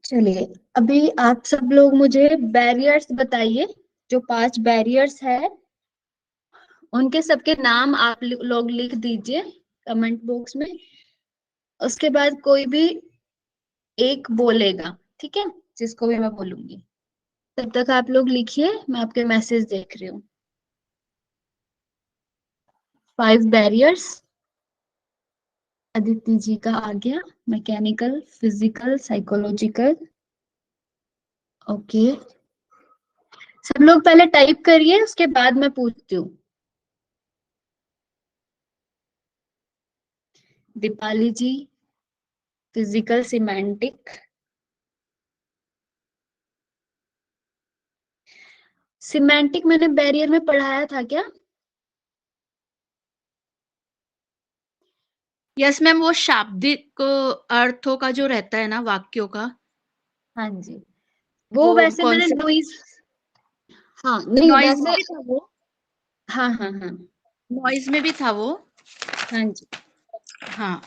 चलिए, अभी आप सब लोग मुझे बैरियर्स बताइए। जो 5 बैरियर्स है उनके सबके नाम आप लोग लिख दीजिए कमेंट बॉक्स में। उसके बाद कोई भी एक बोलेगा, ठीक है, जिसको भी मैं बोलूंगी। तब तक आप लोग लिखिए, मैं आपके मैसेज देख रही हूँ। 5 बैरियर्स अदिति जी का आ गया। Mechanical, physical, psychological. ओके, सब लोग पहले टाइप करिए, उसके बाद मैं पूछती हूँ। दीपाली जी, फिजिकल सिमेंटिक। सिमेंटिक मैंने बैरियर में पढ़ाया था क्या? यस मैम, वो शाब्दिक अर्थों का जो रहता है ना, वाक्यों का, हाँ जी, वो वो वैसे मैंने कॉन्सेप्ट। नॉइज। हाँ नहीं, नॉइज में वैसे। भी था वो। हाँ हाँ हाँ। नॉइज में भी था वो। हाँ जी, हाँ।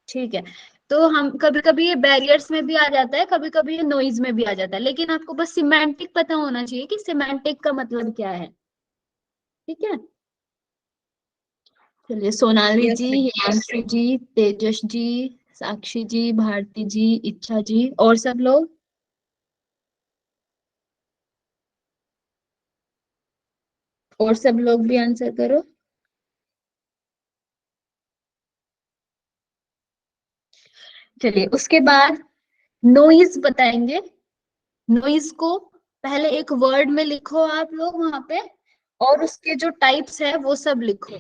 ठीक है। तो हम कभी कभी ये बैरियर्स में भी आ जाता है, कभी कभी ये नॉइज में भी आ जाता है, लेकिन आपको बस सिमेंटिक पता होना चाहिए कि सिमेंटिक का मतलब क्या है। ठीक है। चलिए, सोनाली यस जी, मैम। हिमांशु जी, तेजस जी, साक्षी जी, भारती जी, इच्छा जी, और सब लोग। और सब लोग भी आंसर करो। चलिए, उसके बाद नॉइज बताएंगे। नॉइज को पहले एक वर्ड में लिखो आप लोग वहां पे, और उसके जो टाइप्स है वो सब लिखो।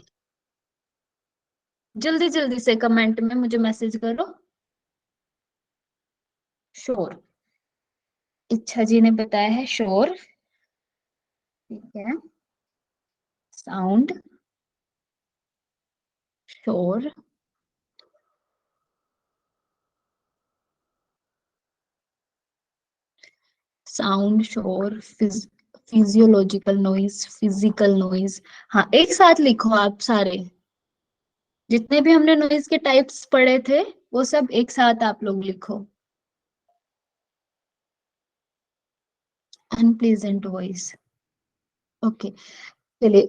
जल्दी जल्दी से कमेंट में मुझे मैसेज करो। शोर, इच्छा जी ने बताया है शोर। ठीक है। साउंड, शोर। साउंड, शोर, फिजियोलॉजिकल नॉइज, फिजिकल नॉइज। हाँ, एक साथ लिखो आप सारे। जितने भी हमने नॉइज के टाइप्स पढ़े थे वो सब एक साथ आप लोग लिखो। Unpleasant voice. ओके। चलिए,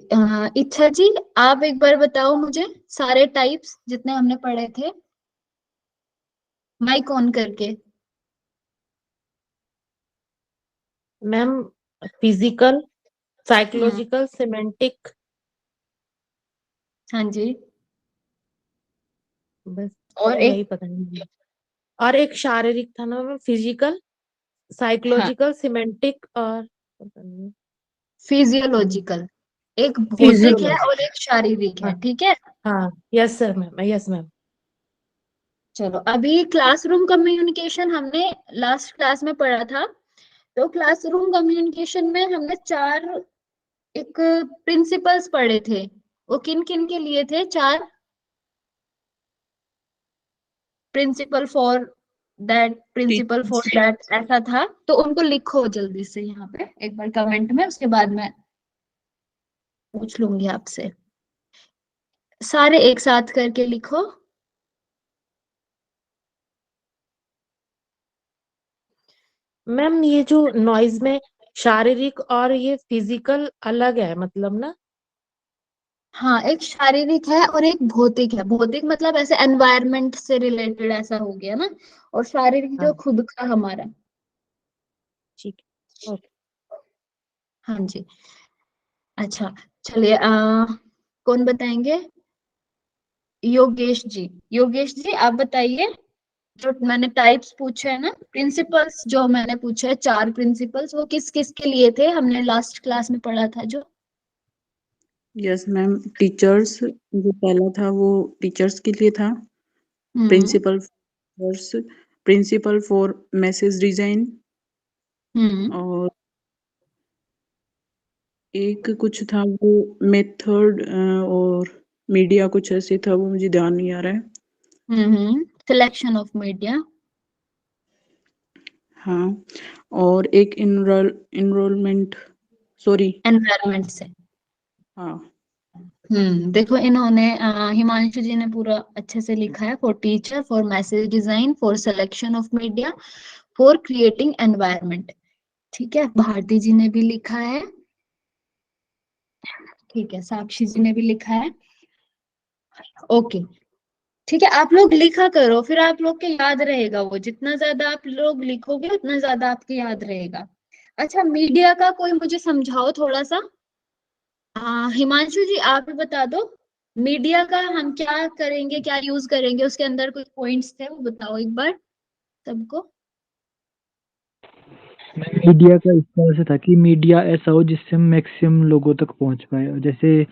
इच्छा जी, आप एक बार बताओ मुझे सारे टाइप्स जितने हमने पढ़े थे, माइक ऑन करके। मैम, फिजिकल, हम्म। साइकोलॉजिकल, सिमेंटिक, हाँ जी। बस और यही एक। पता नहीं। और एक शारीरिक था ना मैम, फिजिकल, हाँ, साइकोलॉजिकल, सिमेंटिक, और पता नहीं। फिजियोलॉजिकल। एक भौतिक है फिजियोलॉजी। और एक शारीरिक हाँ है, ठीक है। हाँ, yes sir ma'am, yes ma'am. चलो, अभी क्लासरूम कम्युनिकेशन हमने लास्ट क्लास में पढ़ा था। तो क्लासरूम कम्युनिकेशन में हमने 4 एक प्रिंसिपल्स पढ़े थे। वो किन किन के लिए थे? 4 principle for that, principle for teachers. That, ऐसा था। तो उनको लिखो जल्दी से यहाँ पे एक बार कमेंट में, उसके बाद मैं पूछ लूंगी आपसे। सारे एक साथ करके लिखो। मैम, ये जो नॉइज में शारीरिक और ये फिजिकल अलग है मतलब ना? हाँ, एक शारीरिक है और एक भौतिक है। भौतिक मतलब ऐसे एनवायरनमेंट से रिलेटेड ऐसा हो गया ना, और शारीरिक जो हाँ, खुद का हमारा। ठीक है, ओके। हाँ जी। अच्छा, चलिए, कौन बताएंगे? योगेश जी। योगेश जी, आप बताइए। जो मैंने टाइप्स पूछे हैं ना, प्रिंसिपल्स जो मैंने पूछे हैं, 4 प्रिंसिपल्स, वो किस किस के लिए थे? हमने लास्ट क्लास में पढ़ा था जो। यस मैम, टीचर्स जो पहला था वो टीचर्स के लिए था। Hmm. Principle principle for message design. Hmm. और एक कुछ था वो मेथड और मीडिया, कुछ ऐसे था, वो मुझे ध्यान नहीं आ रहा है। Selection of media. हाँ। और एक इनरोलमेंट, सॉरी। एनवायरमेंट से। हाँ। देखो इन्होंने हिमांशु जी ने पूरा अच्छे से लिखा है। For teacher, for message design, for selection of media, for creating environment. ठीक है, भारती जी ने भी लिखा है। ठीक है, साक्षी जी ने भी लिखा है। ओके, ठीक है, आप लोग लिखा करो, फिर आप लोग के याद रहेगा। वो जितना ज्यादा आप लोग लिखोगे उतना ज्यादा आपके याद रहेगा। अच्छा, मीडिया का कोई मुझे समझाओ थोड़ा सा। हिमांशु जी आप ही बता दो। मीडिया का हम क्या करेंगे, क्या यूज करेंगे, उसके अंदर कुछ पॉइंट्स थे वो बताओ एक बार सबको। मीडिया का इस तरह से था कि मीडिया ऐसा हो जिससे हम मैक्सिमम लोगों तक पहुंच पाए। और जैसे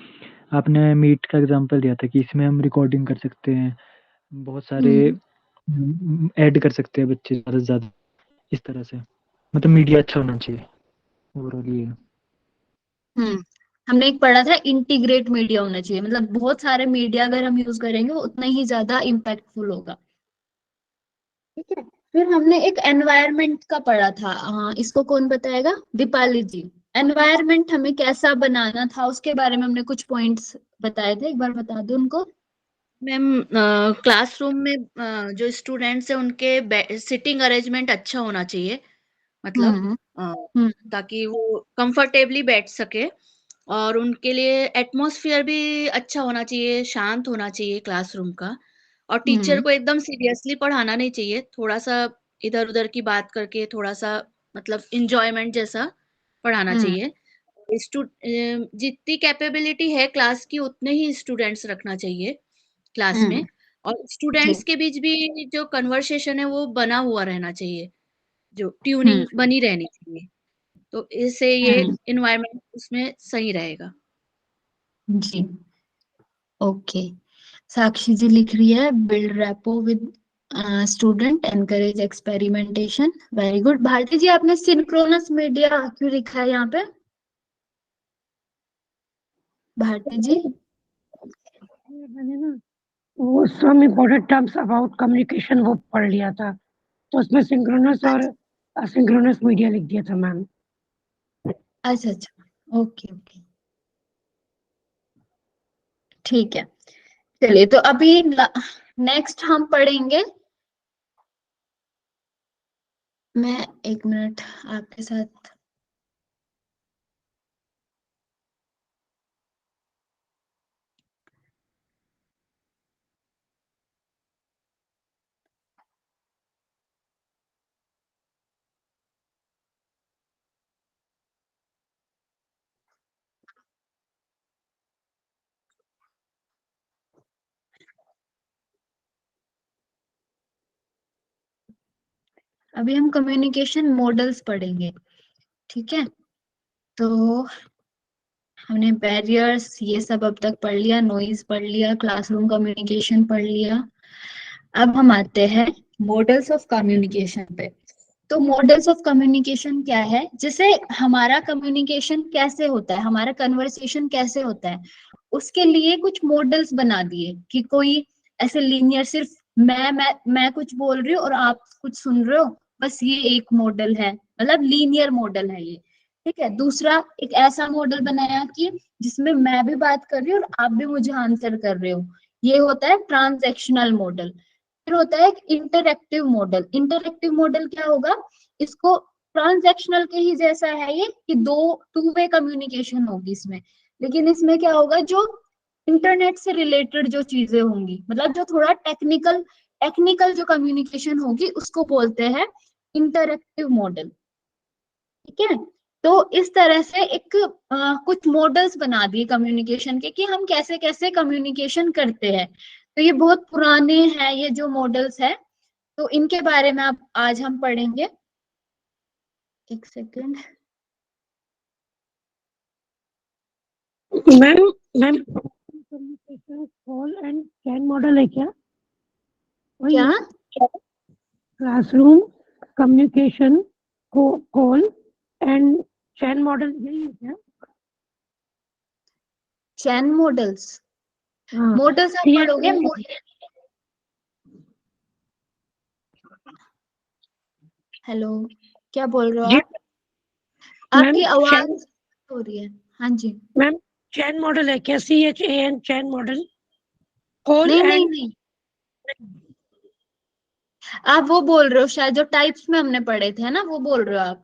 आपने मीट का एग्जांपल दिया था कि इसमें हम रिकॉर्डिंग कर सकते हैं, बहुत सारे हम्म ऐड कर सकते हैं बच्चे ज़्यादा से ज़्यादा, इस तरह से। मतलब मीडिया अच्छा होना चाहिए ओवरऑल ये। हम्म हमने एक पढ़ा था, इंटीग्रेट मीडिया होना चाहिए, मतलब बहुत सारे मीडिया अगर हम यूज करेंगे वो उतना ही ज्यादा इम्पैक्टफुल होगा। ठीक है, फिर हमने एक एनवायरनमेंट का पढ़ा था। इसको कौन बताएगा? दीपाली जी। एनवायरनमेंट हमें कैसा बनाना था उसके बारे में हमने कुछ पॉइंट्स बताए थे, एक बार बता दो उनको। मैम, क्लासरूम में जो स्टूडेंट्स हैं उनके सिटिंग अरेंजमेंट अच्छा होना चाहिए, मतलब हम्म अ, हम्म ताकि वो कंफर्टेबली बैठ सके। और उनके लिए एटमॉस्फेयर भी अच्छा होना चाहिए, शांत होना चाहिए क्लासरूम का। और टीचर हम्म को एकदम सीरियसली पढ़ाना नहीं चाहिए, थोड़ा सा इधर उधर की बात करके, थोड़ा सा मतलब इंजॉयमेंट जैसा पढ़ाना हम्म चाहिए। जितनी कैपेबिलिटी है क्लास की उतने ही स्टूडेंट्स रखना चाहिए क्लास में। हम्म और जी स्टूडेंट्स के बीच भी जो कन्वर्सेशन है वो बना हुआ रहना चाहिए, जो हम्म ट्यूनिंग बनी रहनी चाहिए। तो इससे ये हम्म इन्वायरमेंट उसमें सही रहेगा। जी ओके। साक्षी जी लिख रही है, build rapport with student, encourage experimentation. Very good. Bharti ji आपने सिंक्रोनस मीडिया क्यों लिखा है यहाँ पे? भारती जी। मैंने ना वो some important terms about communication वो पढ़ लिया था, तो उसमें सिंक्रोनस और असिंक्रोनस मीडिया लिख दिया था मैम। अच्छा अच्छा, ओके ओके, ठीक है। चलिए, तो अभी नेक्स्ट हम पढ़ेंगे। मैं एक मिनट आपके साथ। अभी हम कम्युनिकेशन मॉडल्स पढ़ेंगे। ठीक है, तो हमने बैरियर्स ये सब अब तक पढ़ लिया, नॉइज पढ़ लिया, क्लासरूम कम्युनिकेशन पढ़ लिया। अब हम आते हैं मॉडल्स ऑफ कम्युनिकेशन पे। तो मॉडल्स ऑफ कम्युनिकेशन क्या है? जैसे हमारा कम्युनिकेशन कैसे होता है, हमारा कन्वर्सेशन कैसे होता है, उसके लिए कुछ मॉडल्स बना दिए कि कोई ऐसे लीनियर सिर्फ मैं कुछ बोल रही हूँ और आप कुछ सुन रहे हो, बस ये एक मॉडल है, मतलब लीनियर मॉडल है ये। ठीक है, दूसरा एक ऐसा मॉडल बनाया कि जिसमें मैं भी बात कर रही हूँ और आप भी मुझे आंसर कर रहे हो, ये होता है ट्रांजैक्शनल मॉडल। फिर होता है एक इंटरएक्टिव मॉडल। इंटरएक्टिव मॉडल क्या होगा? इसको ट्रांजैक्शनल के ही जैसा है ये, कि दो टू वे कम्युनिकेशन होगी इसमें, लेकिन इसमें क्या होगा, जो इंटरनेट से रिलेटेड जो चीजें होंगी, मतलब जो थोड़ा टेक्निकल टेक्निकल जो कम्युनिकेशन होगी उसको बोलते हैं इंटरएक्टिव मॉडल। ठीक है, तो इस तरह से एक कुछ मॉडल्स बना दिए कम्युनिकेशन के कि हम कैसे कैसे कम्युनिकेशन करते हैं। तो ये बहुत पुराने हैं ये जो मॉडल्स है, तो इनके बारे में आप आज हम पढ़ेंगे। एक second. Ma'am ma'am communication call and can model है क्या? वही क्या? है क्लासरूम कम्युनिकेशन को कॉल एंड चैन मॉडल, यही है क्या? चैन मॉडल्स? हाँ, मॉडल्स आप पढ़ोगे। हेलो, क्या बोल रहे हो जी आप? मैम। आपकी आवाज हो रही है। हाँ जी। मैम चैन मॉडल है क्या? CHAN चैन मॉडल? होल नहीं नहीं एंड नहीं, आप वो बोल रहे हो शायद, जो टाइप्स में हमने पढ़े थे ना, वो बोल रहे हो आप।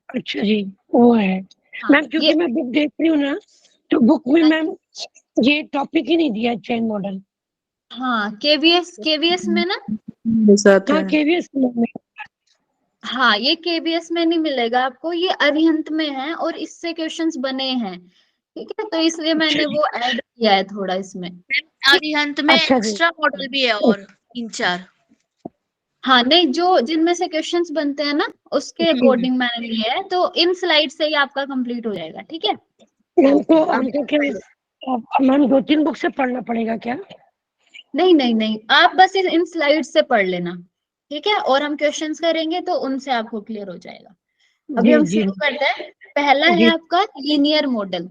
अच्छा जी, वो है हाँ मैम, क्योंकि ये, मैं बुक देख रही हूँ ना, तो बुक में मैम ये टॉपिक ही नहीं दिया है चैन मॉडल। हाँ केवीएस में ना, मेरे साथ हाँ है। केवीएस में। हाँ ये केबीएस में नहीं मिलेगा आपको, ये अरिहंत में है और इससे क्वेश्चंस बने हैं, ठीक है, तो इसलिए मैंने वो ऐड किया है थोड़ा इसमें। अरिहंत में अच्छा जी। एक्स्ट्रा मॉडल भी है और 3-4। हाँ नहीं, जो जिनमें से क्वेश्चंस बनते हैं ना, उसके अकॉर्डिंग मैंने लिया है, तो इन स्लाइड से ही आपका कंप्लीट हो जाएगा, ठीक है। हमको अब हमको क्या मैम 2-3 बुक से पढ़ना पड़ेगा क्या? नहीं नहीं नहीं, आप बस इन स्लाइड से पढ़ लेना, ठीक है, और हम क्वेश्चंस करेंगे तो उनसे आपको क्लियर हो जाएगा। अभी जी हम जी शुरू करते हैं। पहला है जी। आपका लीनियर मॉडल,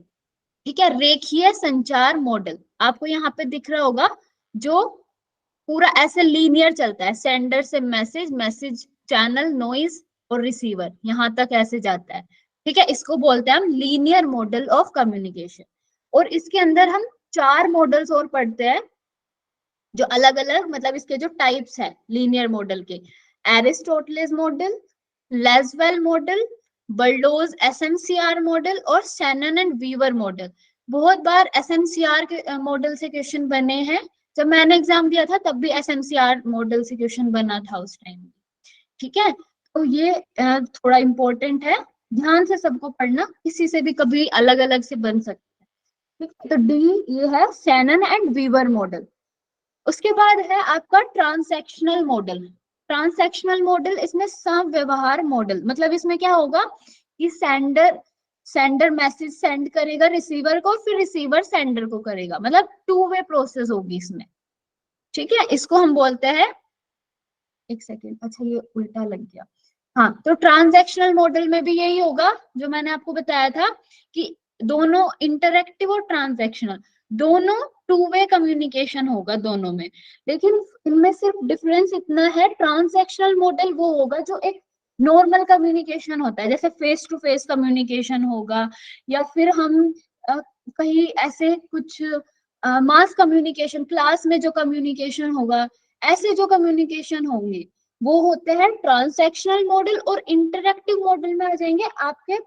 ठीक है, रेखीय संचार मॉडल। आपको यहाँ पे दिख रहा होगा, जो पूरा ऐसे लीनियर चलता है, सेंडर से मैसेज, मैसेज चैनल, नॉइज और रिसीवर, यहाँ तक ऐसे जाता है, ठीक है, इसको बोलते हैं हम लीनियर मॉडल ऑफ कम्युनिकेशन। और इसके अंदर हम 4 मॉडल्स और पढ़ते हैं, जो अलग अलग, मतलब इसके जो टाइप्स है लीनियर मॉडल के, एरिस्टोटलिस मॉडल, लेसवेल मॉडल, बर्लोज एसएमसीआर मॉडल और शैनन एंड वीवर मॉडल। बहुत बार एसएमसीआर के मॉडल से क्वेश्चन बने हैं, जब मैंने एग्जाम दिया था तब भी एसएमसीआर मॉडल से क्वेश्चन बना था उस टाइम, ठीक है, तो ये थोड़ा इंपॉर्टेंट है, ध्यान से सबको पढ़ना, किसी से भी कभी अलग अलग से बन सकता है, ठीक है। तो डी ये है शैनन एंड वीवर मॉडल। उसके बाद है आपका ट्रांसैक्शनल मॉडल। ट्रांसैक्शनल मॉडल, इसमें संव्यवहार मॉडल, मतलब इसमें क्या होगा कि सेंडर मैसेज सेंड करेगा रिसीवर को, फिर रिसीवर सेंडर को करेगा, मतलब 2 वे प्रोसेस होगी इसमें, ठीक है, इसको हम बोलते हैं, एक सेकेंड, अच्छा ये उल्टा लग गया। हाँ, तो ट्रांजैक्शनल मॉडल में भी यही होगा, जो मैंने आपको बताया था कि दोनों इंटरैक्टिव और ट्रांजैक्शनल, दोनों 2 वे कम्युनिकेशन होगा दोनों में। लेकिन इनमें सिर्फ डिफरेंस इतना है, ट्रांजैक्शनल मॉडल वो होगा जो एक नॉर्मल कम्युनिकेशन होता है, जैसे फेस टू फेस कम्युनिकेशन होगा, या फिर हम कहीं ऐसे कुछ मास कम्युनिकेशन, क्लास में जो कम्युनिकेशन होगा, ऐसे जो कम्युनिकेशन होंगे वो होते हैं ट्रांसैक्शनल मॉडल। और इंटरैक्टिव मॉडल में आ जाएंगे आपके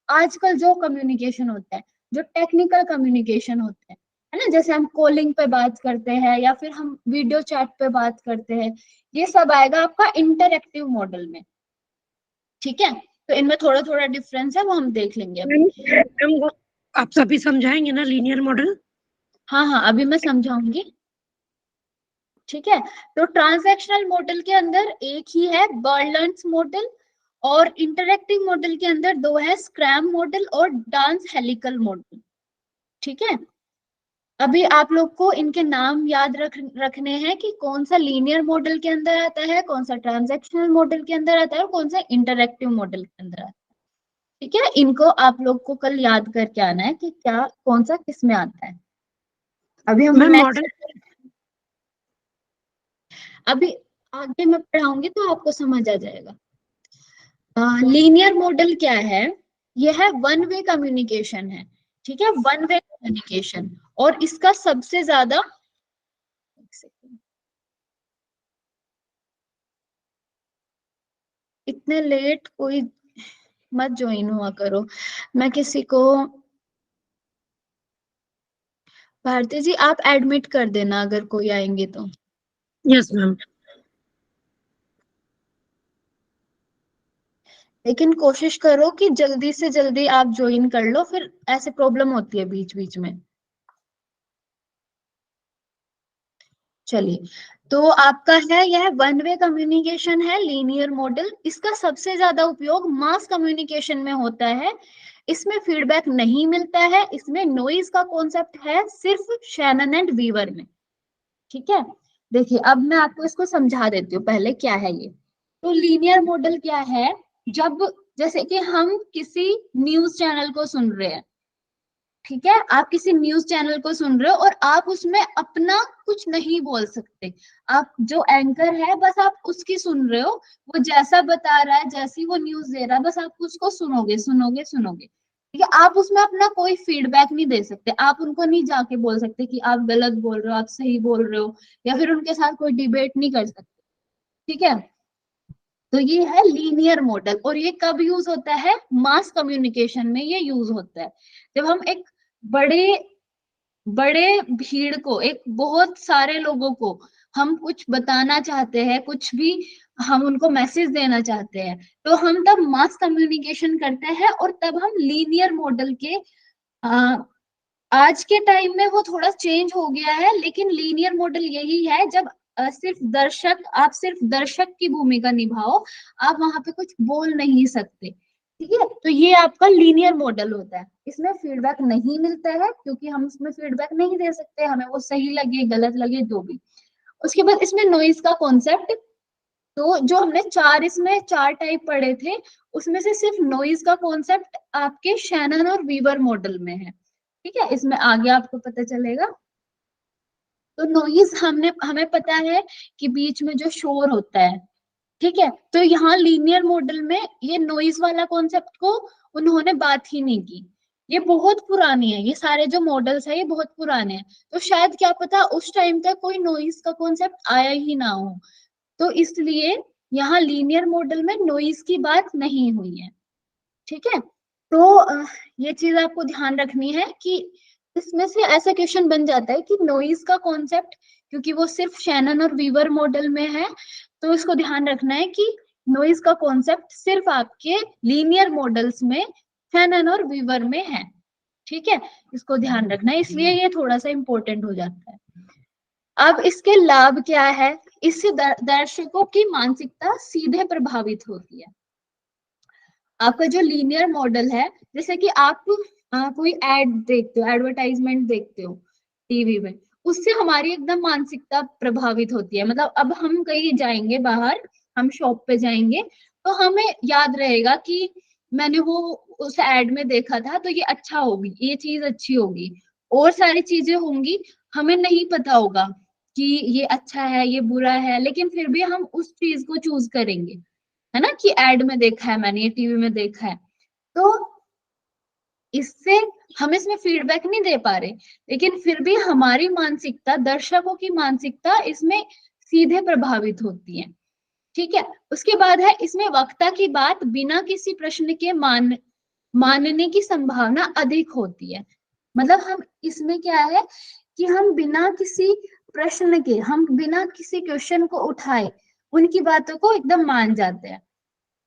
आजकल जो कम्युनिकेशन होता है, जो टेक्निकल कम्युनिकेशन होते हैं, है ना, जैसे हम कॉलिंग पे बात करते हैं या फिर हम वीडियो चैट पे बात करते हैं, ये सब आएगा आपका इंटरैक्टिव मॉडल में, ठीक है। तो इनमें थोड़ा थोड़ा डिफरेंस है, वो हम देख लेंगे अभी। मैम आप सभी समझाएंगे ना लीनियर मॉडल? हाँ हाँ, अभी मैं समझाऊंगी, ठीक है। तो ट्रांजैक्शनल मॉडल के अंदर एक ही है बर्नर्स मॉडल, और इंटरैक्टिव मॉडल के अंदर 2 है, स्क्रैम मॉडल और डांस हेलिकल मॉडल, ठीक है। अभी आप लोग को इनके नाम याद रखने हैं कि कौन सा लीनियर मॉडल के अंदर आता है, कौन सा ट्रांजैक्शनल मॉडल के अंदर आता है, और कौन सा इंटरैक्टिव मॉडल के अंदर आता है, ठीक है। इनको आप लोग को कल याद करके आना है कि क्या कौन सा किस में आता है। अभी हम मैम नेक्स्ट, मॉडल अभी आगे मैं पढ़ाऊंगी तो आपको समझ आ जाएगा। लीनियर मॉडल क्या है, यह है 1 वे कम्युनिकेशन है, ठीक है, 1 वे कम्युनिकेशन, और इसका सबसे ज्यादा, एक सेकंड, इतने लेट कोई मत ज्वाइन हुआ करो, मैं किसी को, भारती जी आप एडमिट कर देना अगर कोई आएंगे तो। Yes ma'am. लेकिन कोशिश करो कि जल्दी से जल्दी आप ज्वाइन कर लो, फिर ऐसे प्रॉब्लम होती है बीच बीच में। चलिए, तो आपका है यह 1 वे कम्युनिकेशन है लीनियर मॉडल। इसका सबसे ज्यादा उपयोग मास कम्युनिकेशन में होता है, इसमें फीडबैक नहीं मिलता है, इसमें नॉइज का कॉन्सेप्ट है सिर्फ शैनन एंड वीवर में, ठीक है। देखिए अब मैं आपको इसको समझा देती हूँ पहले क्या है ये। तो लीनियर मॉडल क्या है, जब जैसे कि हम किसी न्यूज चैनल को सुन रहे हैं, ठीक है, आप किसी न्यूज चैनल को सुन रहे हो और आप उसमें अपना कुछ नहीं बोल सकते, आप जो एंकर है बस आप उसकी सुन रहे हो, वो जैसा बता रहा है, जैसी वो न्यूज दे रहा है, बस आप उसको सुनोगे सुनोगे सुनोगे, ठीक है, आप उसमें अपना कोई फीडबैक नहीं दे सकते, आप उनको नहीं जाके बोल सकते कि आप गलत बोल रहे हो, आप सही बोल रहे हो, या फिर उनके साथ कोई डिबेट नहीं कर सकते। ठीक है, तो ये है लीनियर मॉडल। और ये कब यूज होता है? मास कम्युनिकेशन में ये यूज होता है, जब हम एक बड़े बड़े भीड़ को, एक बहुत सारे लोगों को हम कुछ बताना चाहते हैं, कुछ भी हम उनको मैसेज देना चाहते हैं, तो हम तब मास कम्युनिकेशन करते हैं, और तब हम लीनियर मॉडल के आज के टाइम में वो थोड़ा चेंज हो गया है, लेकिन लीनियर मॉडल यही है, जब आप सिर्फ दर्शक की भूमिका निभाओ, आप वहां पे कुछ बोल नहीं सकते। ठीक है, तो ये आपका लीनियर मॉडल होता है। इसमें फीडबैक नहीं मिलता है, क्योंकि हम इसमें फीडबैक नहीं दे सकते, हमें वो सही लगे गलत लगे जो भी। उसके बाद इसमें नॉइज का कॉन्सेप्ट, तो जो हमने इसमें चार टाइप पढ़े थे, उसमें से सिर्फ नॉइज का कॉन्सेप्ट आपके शैनन और वीवर मॉडल में है। ठीक है, इसमें आगे आपको पता चलेगा। तो नॉइज हमें पता है कि बीच में जो शोर होता है, ठीक है, तो यहाँ लीनियर मॉडल में ये नॉइज वाला कॉन्सेप्ट को उन्होंने बात ही नहीं की। ये बहुत पुरानी है, ये सारे जो मॉडल्स है ये बहुत पुराने हैं, तो शायद क्या पता उस टाइम तक कोई नॉइज का कॉन्सेप्ट आया ही ना हो, तो इसलिए यहाँ लीनियर मॉडल में नॉइज की बात नहीं हुई है। ठीक है, तो ये चीज आपको ध्यान रखनी है कि इसमें से ऐसा क्वेश्चन बन जाता है कि नॉइज का कॉन्सेप्ट, क्योंकि वो सिर्फ शैनन और वीवर मॉडल में है, तो इसको ध्यान रखना है कि नॉइज का कॉन्सेप्ट सिर्फ आपके लीनियर मॉडल्स में शैनन और वीवर में है। ठीक है, इसको ध्यान रखना है, इसलिए ये थोड़ा सा इंपॉर्टेंट हो जाता है। अब इसके लाभ क्या है? इससे दर्शकों की मानसिकता सीधे प्रभावित होती है। आपका जो लीनियर मॉडल है, जैसे कि आप कोई एड देखते हो, एडवर्टाइजमेंट देखते हो टीवी में, उससे हमारी एकदम मानसिकता प्रभावित होती है। मतलब अब हम कहीं जाएंगे बाहर, हम शॉप पे जाएंगे, तो हमें याद रहेगा कि मैंने वो उस एड में देखा था, तो ये अच्छा होगी, ये चीज अच्छी होगी, और सारी चीजें होंगी, हमें नहीं पता होगा कि ये अच्छा है ये बुरा है, लेकिन फिर भी हम उस चीज को चूज करेंगे, है ना, कि एड में देखा है मैंने, ये टीवी में देखा है। तो इससे हम इसमें फीडबैक नहीं दे पा रहे, लेकिन फिर भी हमारी मानसिकता, दर्शकों की मानसिकता इसमें सीधे प्रभावित होती है। ठीक है, उसके बाद है इसमें वक्ता की बात बिना किसी प्रश्न के मानने की संभावना अधिक होती है। मतलब हम इसमें क्या है कि हम बिना किसी प्रश्न के, हम बिना किसी क्वेश्चन को उठाए उनकी बातों को एकदम मान जाते हैं।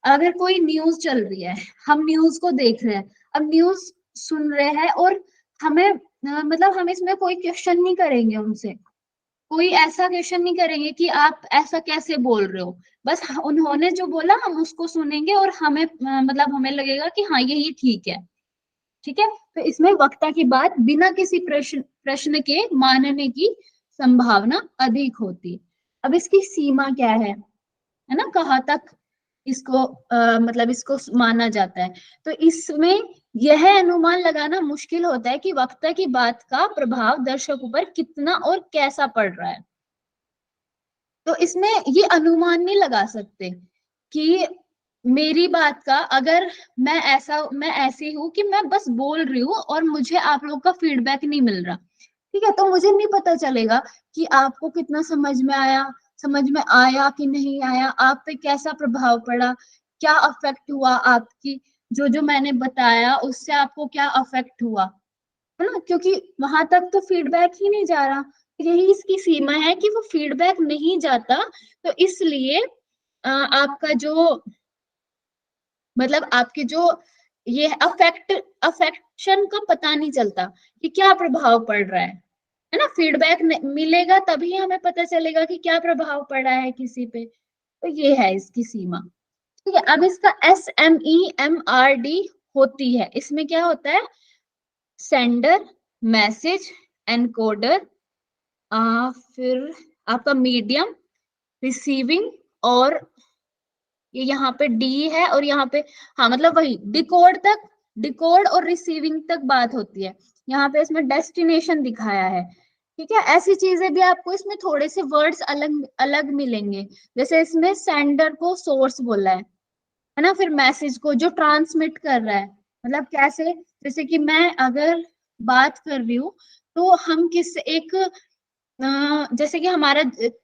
अगर कोई न्यूज चल रही है, हम न्यूज को देख रहे हैं, अब न्यूज सुन रहे हैं, और हमें मतलब हम इसमें कोई क्वेश्चन नहीं करेंगे उनसे, कोई ऐसा क्वेश्चन नहीं करेंगे कि आप ऐसा कैसे बोल रहे हो, बस उन्होंने जो बोला हम उसको सुनेंगे, और हमें मतलब हमें लगेगा कि हाँ यही ठीक है। ठीक है, तो इसमें वक्ता की बात बिना किसी प्रश्न के मानने की संभावना अधिक होती है। अब इसकी सीमा क्या है ना, कहाँ तक इसको मतलब इसको माना जाता है? तो इसमें यह अनुमान लगाना मुश्किल होता है कि वक्ता की बात का प्रभाव दर्शकों पर कितना और कैसा पड़ रहा है। तो इसमें ये अनुमान नहीं लगा सकते कि मेरी बात का, अगर मैं ऐसी हूं कि मैं बस बोल रही हूँ और मुझे आप लोग का फीडबैक नहीं मिल रहा, ठीक है, तो मुझे नहीं पता चलेगा कि आपको कितना समझ में आया कि नहीं आया, आप पे कैसा प्रभाव पड़ा, क्या अफेक्ट हुआ, आपकी जो मैंने बताया उससे आपको क्या अफेक्ट हुआ, है ना, क्योंकि वहां तक तो फीडबैक ही नहीं जा रहा। यही इसकी सीमा है कि वो फीडबैक नहीं जाता, तो इसलिए आपका जो मतलब आपके जो ये अफेक्शन का पता नहीं चलता कि क्या प्रभाव पड़ रहा है ना, फीडबैक मिलेगा तभी हमें पता चलेगा कि क्या प्रभाव पड़ा है किसी पे। तो ये है इसकी सीमा। ठीक है, अब इसका SMEMRD होती है, इसमें क्या होता है? सेंडर, मैसेज, एनकोडर, फिर आपका मीडियम, रिसीविंग, और ये यहाँ पे डी है, और यहाँ पे हाँ मतलब वही डिकोड और रिसीविंग तक बात होती है। यहाँ पे इसमें डेस्टिनेशन दिखाया है। ठीक है, ऐसी चीजें भी आपको इसमें थोड़े से वर्ड्स अलग अलग मिलेंगे, जैसे इसमें सेंडर को सोर्स बोला है ना, फिर मैसेज को जो ट्रांसमिट कर रहा है, मतलब कैसे, जैसे कि मैं अगर बात कर रही हूँ तो हम किस एक जैसे कि हमारा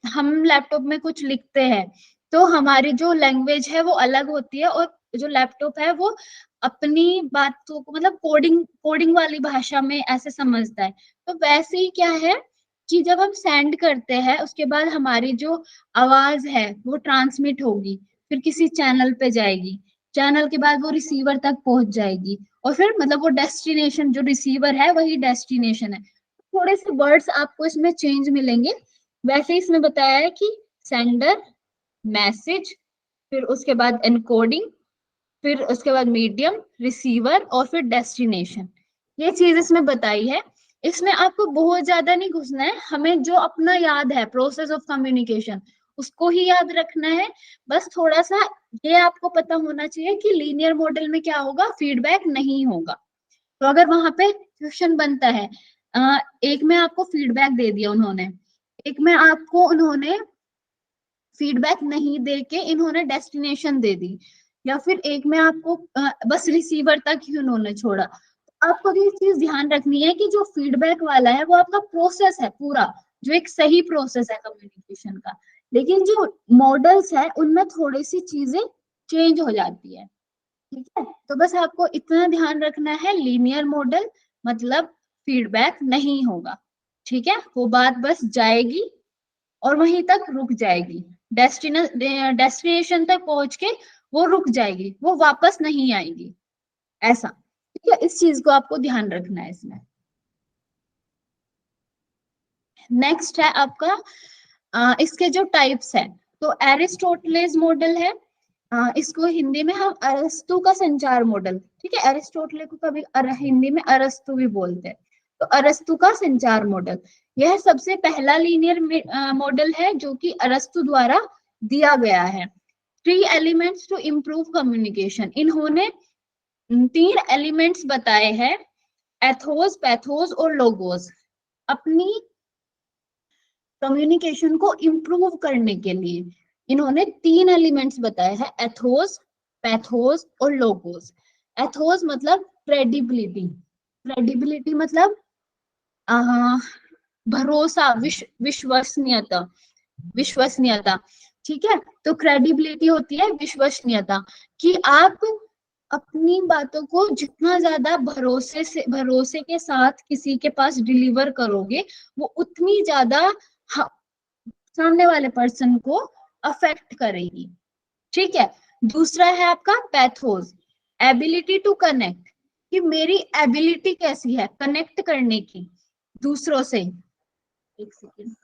हम लैपटॉप में कुछ लिखते हैं तो हमारी जो लैंग्वेज है वो अलग होती है, और जो लैपटॉप है वो अपनी बातों को मतलब कोडिंग कोडिंग वाली भाषा में ऐसे समझता है। तो वैसे ही क्या है कि जब हम सेंड करते हैं उसके बाद हमारी जो आवाज है वो ट्रांसमिट होगी, फिर किसी चैनल पे जाएगी, चैनल के बाद वो रिसीवर तक पहुंच जाएगी, और फिर मतलब वो डेस्टिनेशन, जो रिसीवर है वही डेस्टिनेशन है। थोड़े से वर्ड्स आपको इसमें चेंज मिलेंगे। वैसे इसमें बताया है कि सेंडर, मैसेज, फिर उसके बाद एनकोडिंग, फिर उसके बाद मीडियम, रिसीवर, और फिर डेस्टिनेशन। ये चीज इसमें बताई है। इसमें आपको बहुत ज्यादा नहीं घुसना है, हमें जो अपना याद है प्रोसेस ऑफ कम्युनिकेशन उसको ही याद रखना है। बस थोड़ा सा ये आपको पता होना चाहिए कि लीनियर मॉडल में क्या होगा, फीडबैक नहीं होगा। तो अगर वहां पे क्वेश्चन बनता है, एक में आपको फीडबैक दे दिया उन्होंने, एक में आपको उन्होंने फीडबैक नहीं दे के इन्होंने डेस्टिनेशन दे दी, या फिर एक में आपको बस रिसीवर तक ही उन्होंने छोड़ा। आपको ये चीज ध्यान रखनी है कि जो फीडबैक वाला है वो आपका प्रोसेस है पूरा, जो एक सही प्रोसेस है कम्युनिकेशन का। लेकिन जो मॉडल्स है उनमें थोड़ी सी चीजें चेंज हो जाती है। ठीक है, तो बस आपको इतना ध्यान रखना है, लीनियर मॉडल मतलब फीडबैक नहीं होगा। ठीक है, वो बात बस जाएगी और वहीं तक रुक जाएगी, डेस्टिनेशन तक पहुंच के वो रुक जाएगी, वो वापस नहीं आएगी, ऐसा। ठीक है, इस चीज को आपको ध्यान रखना है इसमें। नेक्स्ट है आपका इसके जो टाइप्स है, तो एरिस्टोटलेस मॉडल है, इसको हिंदी में हम अरस्तु का संचार मॉडल, ठीक है, एरिस्टोटले को कभी हिंदी में अरस्तु भी बोलते हैं। तो अरस्तु का संचार मॉडल, यह सबसे पहला लीनियर मॉडल है जो कि अरस्तु द्वारा दिया गया है। 3 एलिमेंट्स टू इम्प्रूव कम्युनिकेशन, इन्होंने 3 एलिमेंट्स बताए हैं, एथोस, पैथोस और लोगोस, अपनी कम्युनिकेशन को इम्प्रूव करने के लिए इन्होंने 3 एलिमेंट्स बताए हैं, एथोस, पैथोस और लोगोस। एथोस मतलब क्रेडिबिलिटी, क्रेडिबिलिटी मतलब भरोसा, विश्वसनीयता, विश्वसनीयता। ठीक है, तो क्रेडिबिलिटी होती है विश्वसनीयता, कि आप अपनी बातों को जितना ज्यादा भरोसे के साथ किसी के पास डिलीवर करोगे वो उतनी ज्यादा सामने वाले पर्सन को अफेक्ट करेगी। ठीक है, दूसरा है आपका पैथोस, एबिलिटी टू कनेक्ट, कि मेरी एबिलिटी कैसी है कनेक्ट करने की दूसरों से। एक सेकेंड,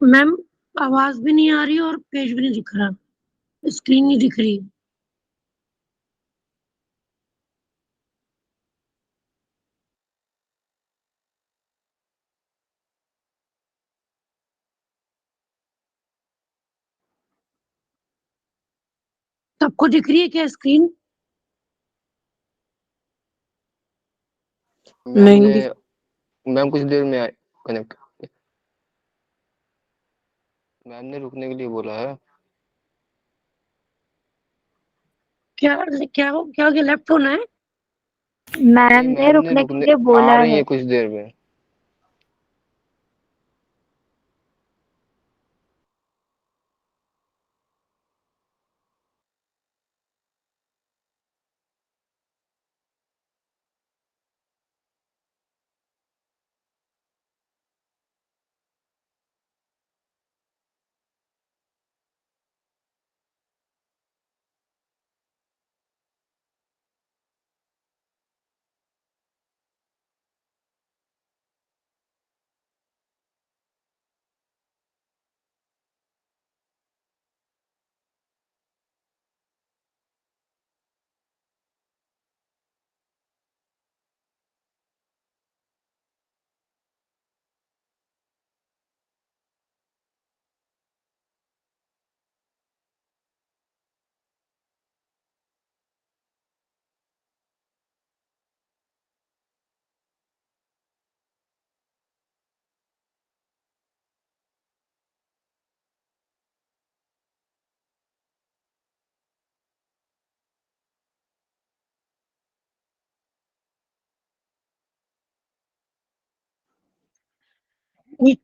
मैम आवाज भी नहीं आ रही और पेज भी नहीं दिख रहा, स्क्रीन नहीं दिख रही। सबको दिख रही है क्या स्क्रीन? नहीं मैम कुछ देर में कनेक्ट। मैम ने रुकने के लिए बोला है। क्या क्या क्या हो गया, लेफ्ट होना है? मैम ने रुकने के लिए आ बोला रही है। है कुछ देर में।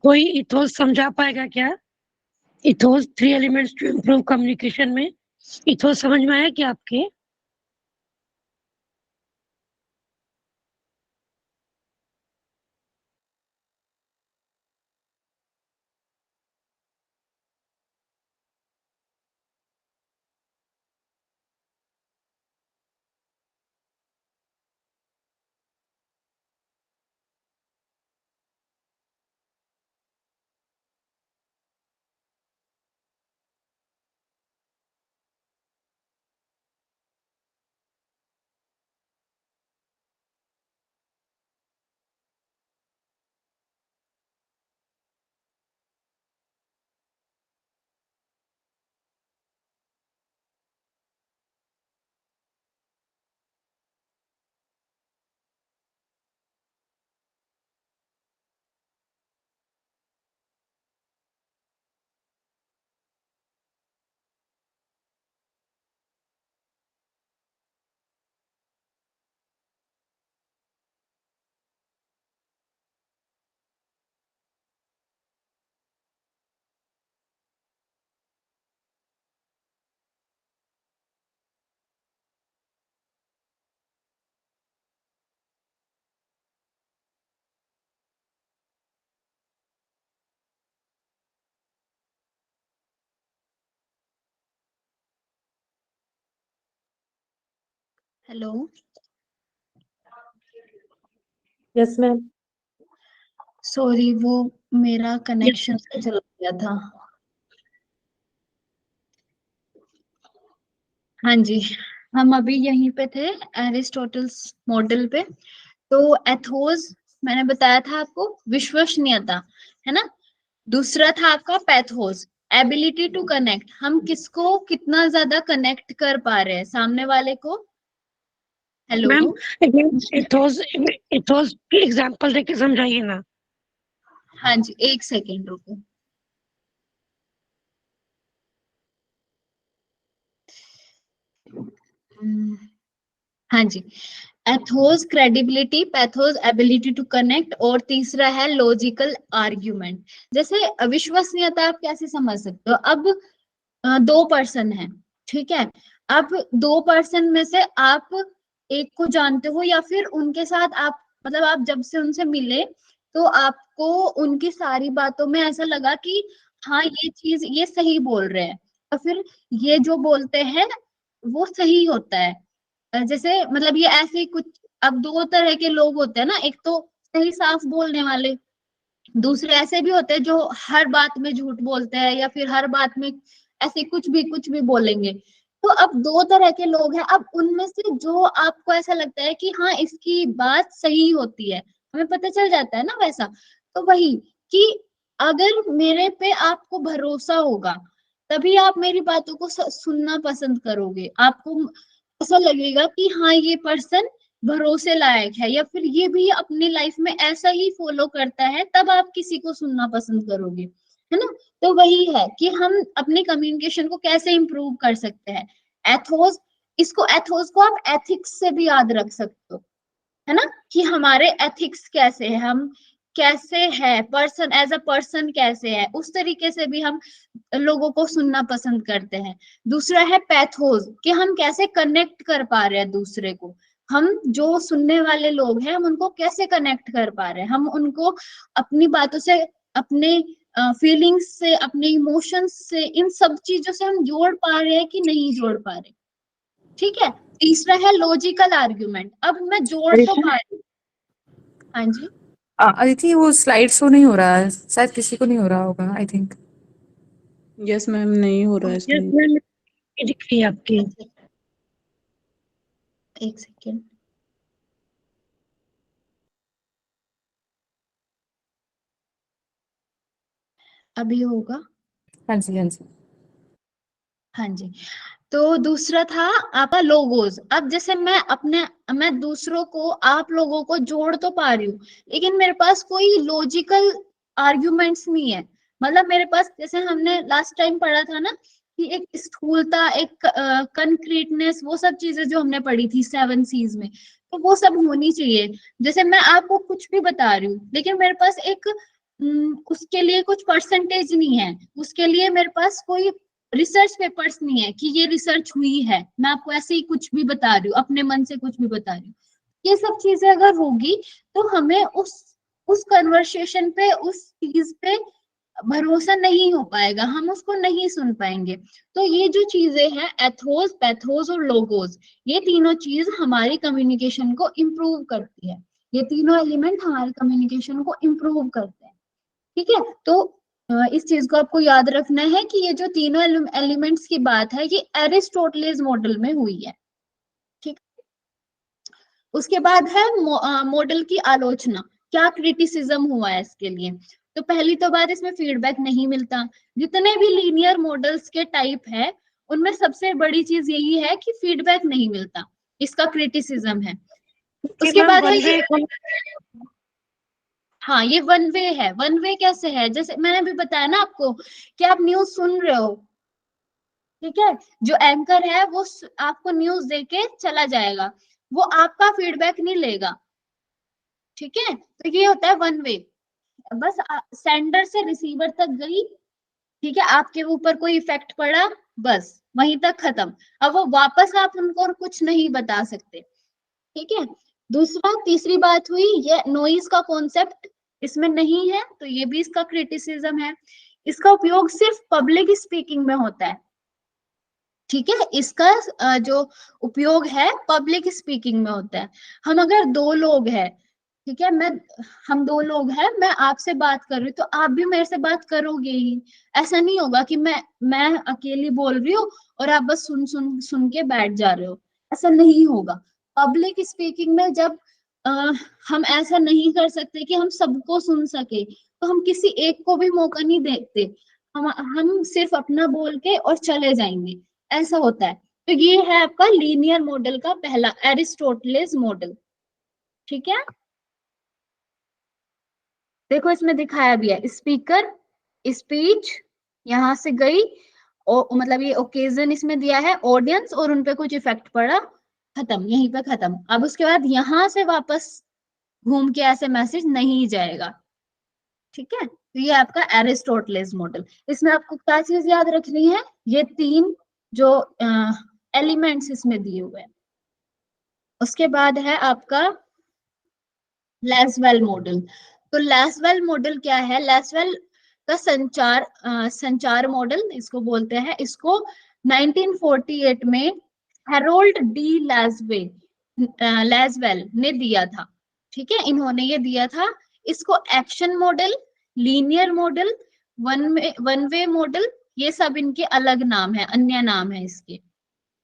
कोई इथोस समझा पाएगा क्या? Ethos 3 elements to improve communication में इथोस समझ में आया क्या आपके? Hello, yes ma'am. सॉरी वो मेरा कनेक्शन चला गया था। हाँ जी, हम अभी यहीं पे थे एरिस्टोटल्स मॉडल पे। तो एथोस मैंने बताया था आपको, विश्वसनीयता, है ना। दूसरा था आपका पैथोस, एबिलिटी टू कनेक्ट, हम किसको कितना ज्यादा कनेक्ट कर पा रहे हैं सामने वाले को। हेलो, मैम इथोस की एग्जांपल देके समझाइए ना। हाँ जी, एक सेकेंड रुको। हाँ जी, ethos credibility, pathos ability to connect, और तीसरा है लॉजिकल आर्ग्यूमेंट। जैसे अविश्वसनीयता आप कैसे समझ सकते हो? अब दो पर्सन है, ठीक है। अब दो पर्सन में से आप एक को जानते हो, या फिर उनके साथ आप मतलब आप जब से उनसे मिले तो आपको उनकी सारी बातों में ऐसा लगा कि हाँ ये चीज ये सही बोल रहे हैं, और फिर ये जो बोलते हैं वो सही होता है। जैसे मतलब ये ऐसे ही कुछ, अब दो तरह के लोग होते हैं ना, एक तो सही साफ बोलने वाले, दूसरे ऐसे भी होते हैं जो हर बात में झूठ बोलते हैं, या फिर हर बात में ऐसे कुछ भी बोलेंगे। तो अब दो तरह के लोग हैं, अब उनमें से जो आपको ऐसा लगता है कि हाँ इसकी बात सही होती है, हमें पता चल जाता है ना वैसा। तो वही कि अगर मेरे पे आपको भरोसा होगा तभी आप मेरी बातों को सुनना पसंद करोगे। आपको ऐसा लगेगा कि हाँ ये पर्सन भरोसे लायक है, या फिर ये भी अपनी लाइफ में ऐसा ही फॉलो करता है, तब आप किसी को सुनना पसंद करोगे, है ना। तो वही है कि हम अपने कम्युनिकेशन को कैसे इंप्रूव कर सकते हैं। एथोस, इसको एथोस को आप एथिक्स से भी याद रख सकते हो, है ना, कि हमारे एथिक्स कैसे है, हम कैसे है पर्सन, एज अ पर्सन कैसे है, उस तरीके से भी हम लोगों को सुनना पसंद करते हैं। दूसरा है पैथोस, कि हम कैसे कनेक्ट कर पा रहे हैं दूसरे को, हम जो सुनने वाले लोग हैं हम उनको कैसे कनेक्ट कर पा रहे हैं, हम उनको अपनी बातों से, अपने फीलिंग्स से, अपने इमोशंस से, इन सब चीजों से हम जोड़ पा रहे हैं कि नहीं जोड़ पा रहे। ठीक है। तीसरा है लॉजिकल आर्ग्यूमेंट, अब मैं जोड़ तो अदिति पा रही हूँ। हाँ जी, अदिति वो स्लाइड शो नहीं हो रहा है, शायद किसी को नहीं हो रहा होगा, आई थिंक। यस मैम, नहीं हो रहा है यस इसलिए। मैम, दिख रही है आपकी। अच्छा, एक सेकेंड। अभी होगा। हाँ जी, हाँ जी। हाँ जी, तो दूसरा था आपका लोगोस। अब जैसे मैं दूसरों को, आप लोगों को जोड़ तो पा रही हूँ, लेकिन मेरे पास कोई लॉजिकल आर्ग्यूमेंट्स नहीं है। मतलब मेरे पास, जैसे हमने लास्ट टाइम पढ़ा था ना कि एक स्थूलता, एक कंक्रीटनेस, वो सब चीजें जो हमने पढ़ी थी 7 C's में, तो वो सब होनी चाहिए। जैसे मैं आपको कुछ भी बता रही हूँ, लेकिन मेरे पास एक उसके लिए कुछ परसेंटेज नहीं है, उसके लिए मेरे पास कोई रिसर्च पेपर्स नहीं है कि ये रिसर्च हुई है, मैं आपको ऐसे ही कुछ भी बता रही हूँ, अपने मन से कुछ भी बता रही हूँ। ये सब चीजें अगर होगी तो हमें उस कन्वर्सेशन पे, उस चीज पे भरोसा नहीं हो पाएगा, हम उसको नहीं सुन पाएंगे। तो ये जो चीजें हैं, एथोस, पैथोस और लोगोस, ये तीनों चीज हमारी कम्युनिकेशन को इम्प्रूव करती है। ये तीनों एलिमेंट हमारे कम्युनिकेशन को इम्प्रूव करते हैं। ठीक है, तो इस चीज को आपको याद रखना है कि ये जो तीनों एलिमेंट्स की बात है, ये एरिस्टोटलिस मॉडल में हुई है। ठीक, उसके बाद है मॉडल की आलोचना, क्या क्रिटिसिज्म हुआ है इसके लिए। तो पहली तो बात, इसमें फीडबैक नहीं मिलता। जितने भी लीनियर मॉडल्स के टाइप है, उनमें सबसे बड़ी चीज यही है कि फीडबैक नहीं मिलता, इसका क्रिटिसिज्म है। उसके बाद है हाँ, ये वन वे है। वन वे कैसे है, जैसे मैंने भी बताया ना आपको कि आप न्यूज सुन रहे हो, ठीक है, जो एंकर है वो आपको न्यूज देके चला जाएगा, वो आपका फीडबैक नहीं लेगा। ठीक है, तो ये होता है वन वे, बस सेंडर से रिसीवर तक गई, ठीक है, आपके ऊपर कोई इफेक्ट पड़ा, बस वहीं तक खत्म। अब वो वापस आप उनको और कुछ नहीं बता सकते। ठीक है, तीसरी बात हुई ये नॉइज का कॉन्सेप्ट इसमें नहीं है, तो ये भी इसका क्रिटिसिज्म है। इसका उपयोग सिर्फ पब्लिक स्पीकिंग में होता है। ठीक है, इसका जो उपयोग है पब्लिक स्पीकिंग में होता है। हम अगर दो लोग हैं, ठीक है, हम दो लोग हैं, मैं आपसे बात कर रही हूँ तो आप भी मेरे से बात करोगे ही। ऐसा नहीं होगा कि मैं अकेली बोल रही हूँ और आप बस सुन सुन सुन के बैठ जा रहे हो, ऐसा नहीं होगा। पब्लिक स्पीकिंग में जब हम ऐसा नहीं कर सकते कि हम सबको सुन सके, तो हम किसी एक को भी मौका नहीं देते, हम सिर्फ अपना बोल के और चले जाएंगे, ऐसा होता है। तो ये है आपका लीनियर मॉडल का पहला, एरिस्टोटलिस मॉडल। ठीक है, देखो इसमें दिखाया भी है, स्पीकर, स्पीच, यहां से गई, और मतलब ये ओकेजन इसमें दिया है, ऑडियंस, और उनपे कुछ इफेक्ट पड़ा, खत्म, यहीं पे खत्म। अब उसके बाद यहां से वापस घूम के ऐसे मैसेज नहीं जाएगा। ठीक है, तो ये आपका एरिस्टोटलिस मॉडल। इसमें आपको क्या चीज याद रखनी है, ये तीन जो एलिमेंट्स इसमें दिए हुए हैं। उसके बाद है आपका लैसवेल मॉडल। तो लैसवेल मॉडल क्या है, लैसवेल का संचार मॉडल इसको बोलते हैं। इसको 1948 में हैरोल्ड डी लैसवेल ने दिया था। ठीक है, इन्होंने ये दिया था। इसको action model, linear model, one way model, ये सब इनके अलग नाम है, अन्य नाम है इसके।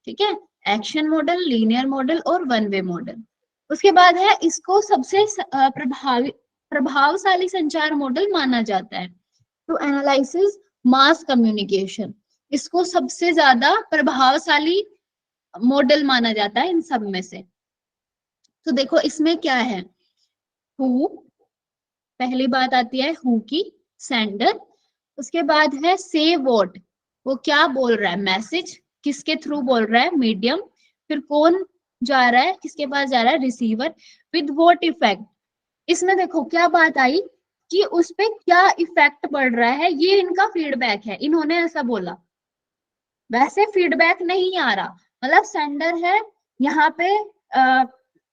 ठीक है, एक्शन मॉडल, लीनियर मॉडल और वन वे मॉडल। उसके बाद है, इसको सबसे प्रभावशाली संचार मॉडल माना जाता है टू एनालाइसिस मास कम्युनिकेशन। इसको सबसे ज्यादा प्रभावशाली मॉडल माना जाता है इन सब में से। तो देखो इसमें क्या है, हु, पहली बात आती है हु की, सेंडर। उसके बाद है से व्हाट, वो क्या बोल रहा है, मैसेज किसके थ्रू बोल रहा है, मीडियम। फिर कौन जा रहा है, किसके पास जा रहा है, रिसीवर। विद व्हाट इफेक्ट, इसमें देखो क्या बात आई कि उस पे क्या इफेक्ट पड़ रहा है, ये इनका फीडबैक है, इन्होंने ऐसा बोला। वैसे फीडबैक नहीं आ रहा, मतलब सेंडर है, यहाँ पे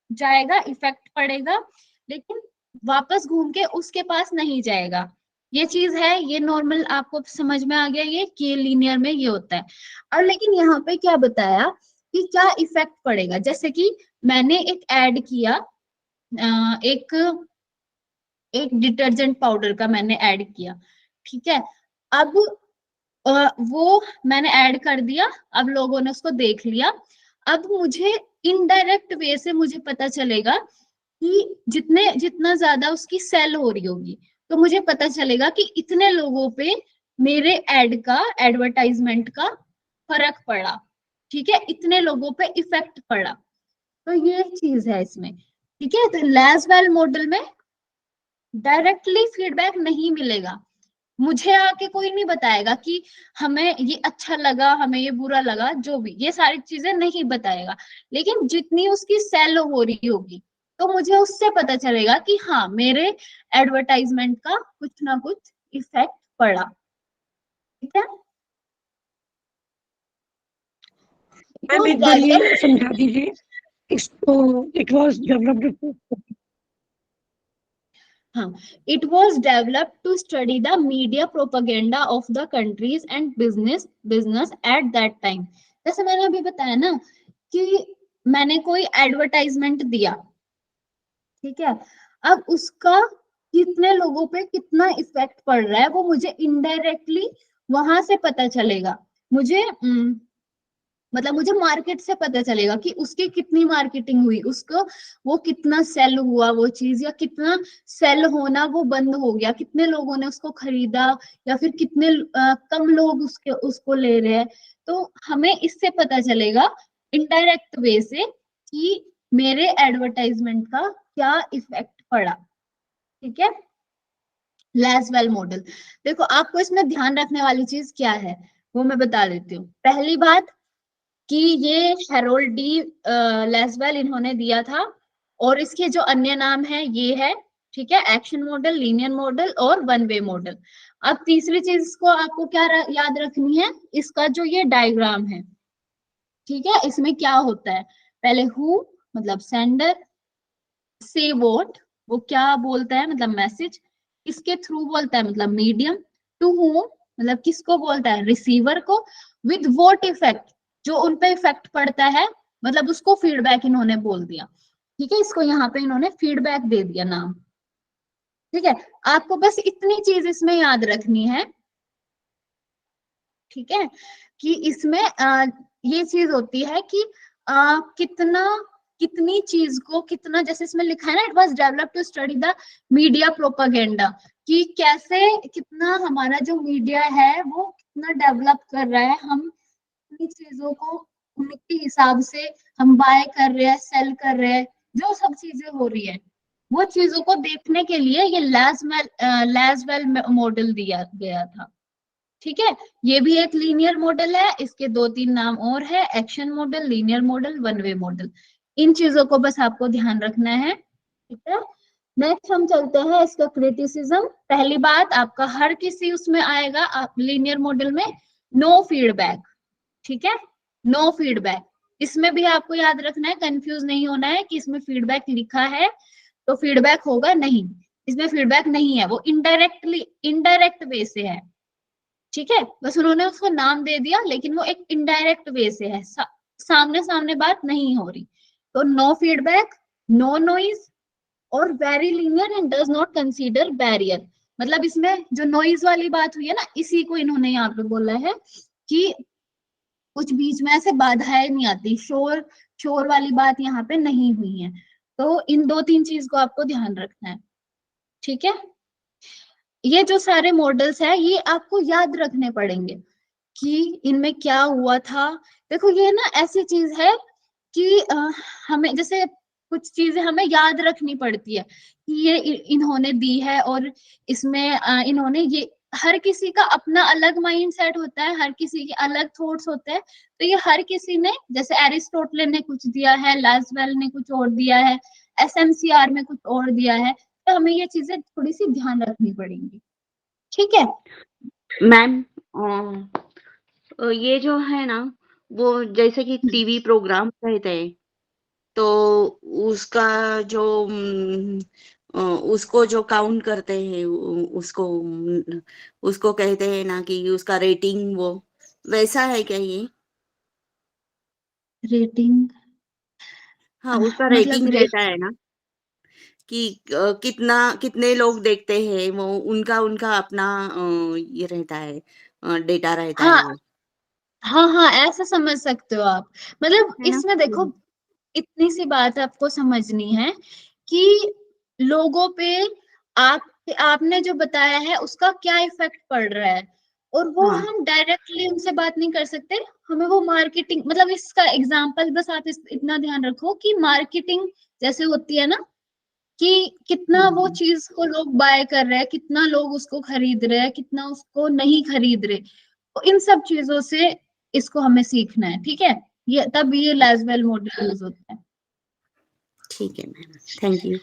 जाएगा, इफेक्ट पड़ेगा, लेकिन वापस घूम के उसके पास नहीं जाएगा। ये चीज है, ये नॉर्मल आपको समझ में आ गया ये कि लीनियर में ये होता है। और लेकिन यहाँ पे क्या बताया कि क्या इफेक्ट पड़ेगा, जैसे कि मैंने एक ऐड किया, एक डिटर्जेंट पाउडर का मैंने ऐड किया। ठीक है, अब वो मैंने ऐड कर दिया, अब लोगों ने उसको देख लिया। अब मुझे इनडायरेक्ट वे से मुझे पता चलेगा कि जितना ज्यादा उसकी सेल हो रही होगी, तो मुझे पता चलेगा कि इतने लोगों पे मेरे एड का, एडवर्टाइजमेंट का फर्क पड़ा। ठीक है, इतने लोगों पे इफेक्ट पड़ा। तो ये चीज है इसमें। ठीक है, तो लैसवेल मॉडल में डायरेक्टली फीडबैक नहीं मिलेगा, मुझे आके कोई नहीं बताएगा कि हमें ये अच्छा लगा, हमें ये बुरा लगा, जो भी, ये सारी चीजें नहीं बताएगा। लेकिन जितनी उसकी सेल हो रही होगी, तो मुझे उससे पता चलेगा कि हाँ मेरे एडवर्टाइजमेंट का कुछ ना कुछ इफेक्ट पड़ा। ठीक है, मैम एक बार ये समझा दीजिए इसको। इट वाज डेवलप्ड हाँ, it was developed to study the media propaganda of the countries and business at that time। जैसे मैंने अभी बताया ना कि मैंने कोई एडवर्टाइजमेंट दिया, ठीक है, अब उसका कितने लोगों पे कितना इफेक्ट पड़ रहा है वो मुझे इनडायरेक्टली वहां से पता चलेगा। मुझे मतलब मुझे मार्केट से पता चलेगा कि उसकी कितनी मार्केटिंग हुई, उसको वो कितना सेल हुआ वो चीज, या कितना सेल होना वो बंद हो गया, कितने लोगों ने उसको खरीदा, या फिर कितने कम लोग उसको ले रहे हैं। तो हमें इससे पता चलेगा इनडायरेक्ट वे से कि मेरे एडवर्टाइजमेंट का क्या इफेक्ट पड़ा। ठीक है, लैसवेल मॉडल। देखो आपको इसमें ध्यान रखने वाली चीज क्या है वो मैं बता देती हूँ। पहली बात कि ये हेरोल्ड डी लैसवेल इन्होंने दिया था, और इसके जो अन्य नाम है ये है, ठीक है, एक्शन मॉडल, लीनियर मॉडल और वन वे मॉडल। अब तीसरी चीज को आपको क्या याद रखनी है, इसका जो ये डायग्राम है, ठीक है, इसमें क्या होता है, पहले हु मतलब सेंडर, से वोट वो क्या बोलता है मतलब मैसेज, किसके थ्रू बोलता है मतलब मीडियम, टू हूम मतलब किसको बोलता है रिसीवर को, विद वोट इफेक्ट जो उन पे इफेक्ट पड़ता है मतलब उसको फीडबैक इन्होंने बोल दिया। ठीक है, इसको यहाँ पे इन्होंने फीडबैक दे दिया नाम। ठीक है, आपको बस इतनी चीज इसमें याद रखनी है, ठीक है, कि इसमें ये चीज होती है कि कितनी चीज को कितना, जैसे इसमें लिखा है ना, it was developed to study the media propaganda, कि कैसे कितना हमारा जो मीडिया है वो कितना डेवलप कर रहा है, हम इतनी चीजों को उनके हिसाब से हम बाय कर रहे हैं, सेल कर रहे हैं, जो सब चीजें हो रही है वो चीजों को देखने के लिए ये लैसवेल मॉडल दिया गया था। ठीक है, ये भी एक लीनियर मॉडल है, इसके 2-3 नाम और है, action model, linear model, one way model. इन चीजों को बस आपको ध्यान रखना है। ठीक है, नेक्स्ट हम चलते हैं इसका क्रिटिसिज्म। पहली बात आपका हर किसी उसमें आएगा लीनियर मॉडल में, नो फीडबैक। ठीक है, नो फीडबैक, इसमें भी आपको याद रखना है, कंफ्यूज नहीं होना है कि इसमें फीडबैक लिखा है तो फीडबैक होगा, नहीं, इसमें फीडबैक नहीं है, वो इनडायरेक्ट वे से है। ठीक है, बस उन्होंने उसको नाम दे दिया लेकिन वो एक इनडायरेक्ट वे से है, सामने सामने बात नहीं हो रही। तो नो फीडबैक, नो नॉइज और very linear and does not consider barrier. मतलब इसमें जो नॉइज वाली बात हुई है ना, इसी को इन्होंने यहाँ पे बोला है कि कुछ बीच में ऐसे बाधाएं नहीं आती, शोर वाली बात यहाँ पे नहीं हुई है। तो इन 2-3 चीज को आपको ध्यान रखना है। ठीक है, ये जो सारे मॉडल्स है ये आपको याद रखने पड़ेंगे कि इनमें क्या हुआ था। देखो ये ना ऐसी चीज है कि हमें जैसे कुछ चीजें हमें याद रखनी पड़ती है कि ये इन्होंने दी है, और इसमें इन्होंने ये, हर किसी का अपना अलग माइंड सेट होता है, हर किसी के अलग थॉट्स होते हैं। तो ये हर किसी ने, जैसे एरिस्टोटल ने कुछ दिया है, लैसवेल ने कुछ और दिया है, एसएमसीआर में कुछ और दिया है, तो हमें ये चीजें थोड़ी सी ध्यान रखनी पड़ेंगी। ठीक है मैम, ये जो है ना वो जैसे कि टीवी प्रोग्राम कहते हैं, तो उसका जो उसको जो काउंट करते हैं उसको कहते हैं ना कि उसका रेटिंग, वो वैसा है क्या ये? रेटिंग, हाँ, उसका मतलब रेटिंग रहता है ना कि कितने लोग देखते हैं, वो उनका अपना ये रहता है, डेटा रहता है हाँ वो, हाँ हाँ, ऐसा समझ सकते हो आप। मतलब है ना? इसमें देखो इतनी सी बात आपको समझनी है कि लोगों पे आपने जो बताया है उसका क्या इफेक्ट पड़ रहा है, और वो हाँ, हम डायरेक्टली उनसे बात नहीं कर सकते। हमें वो मार्केटिंग, मतलब इसका एग्जांपल बस आप इतना ध्यान रखो कि मार्केटिंग जैसे होती है ना, कि कितना वो चीज को लोग बाय कर रहे हैं, कितना लोग उसको खरीद रहे हैं, कितना उसको नहीं खरीद रहे, तो इन सब चीजों से इसको हमें सीखना है। ठीक है, ये तब ये लैसवेल मॉडल यूज होता है। ठीक है मैम, थैंक यू।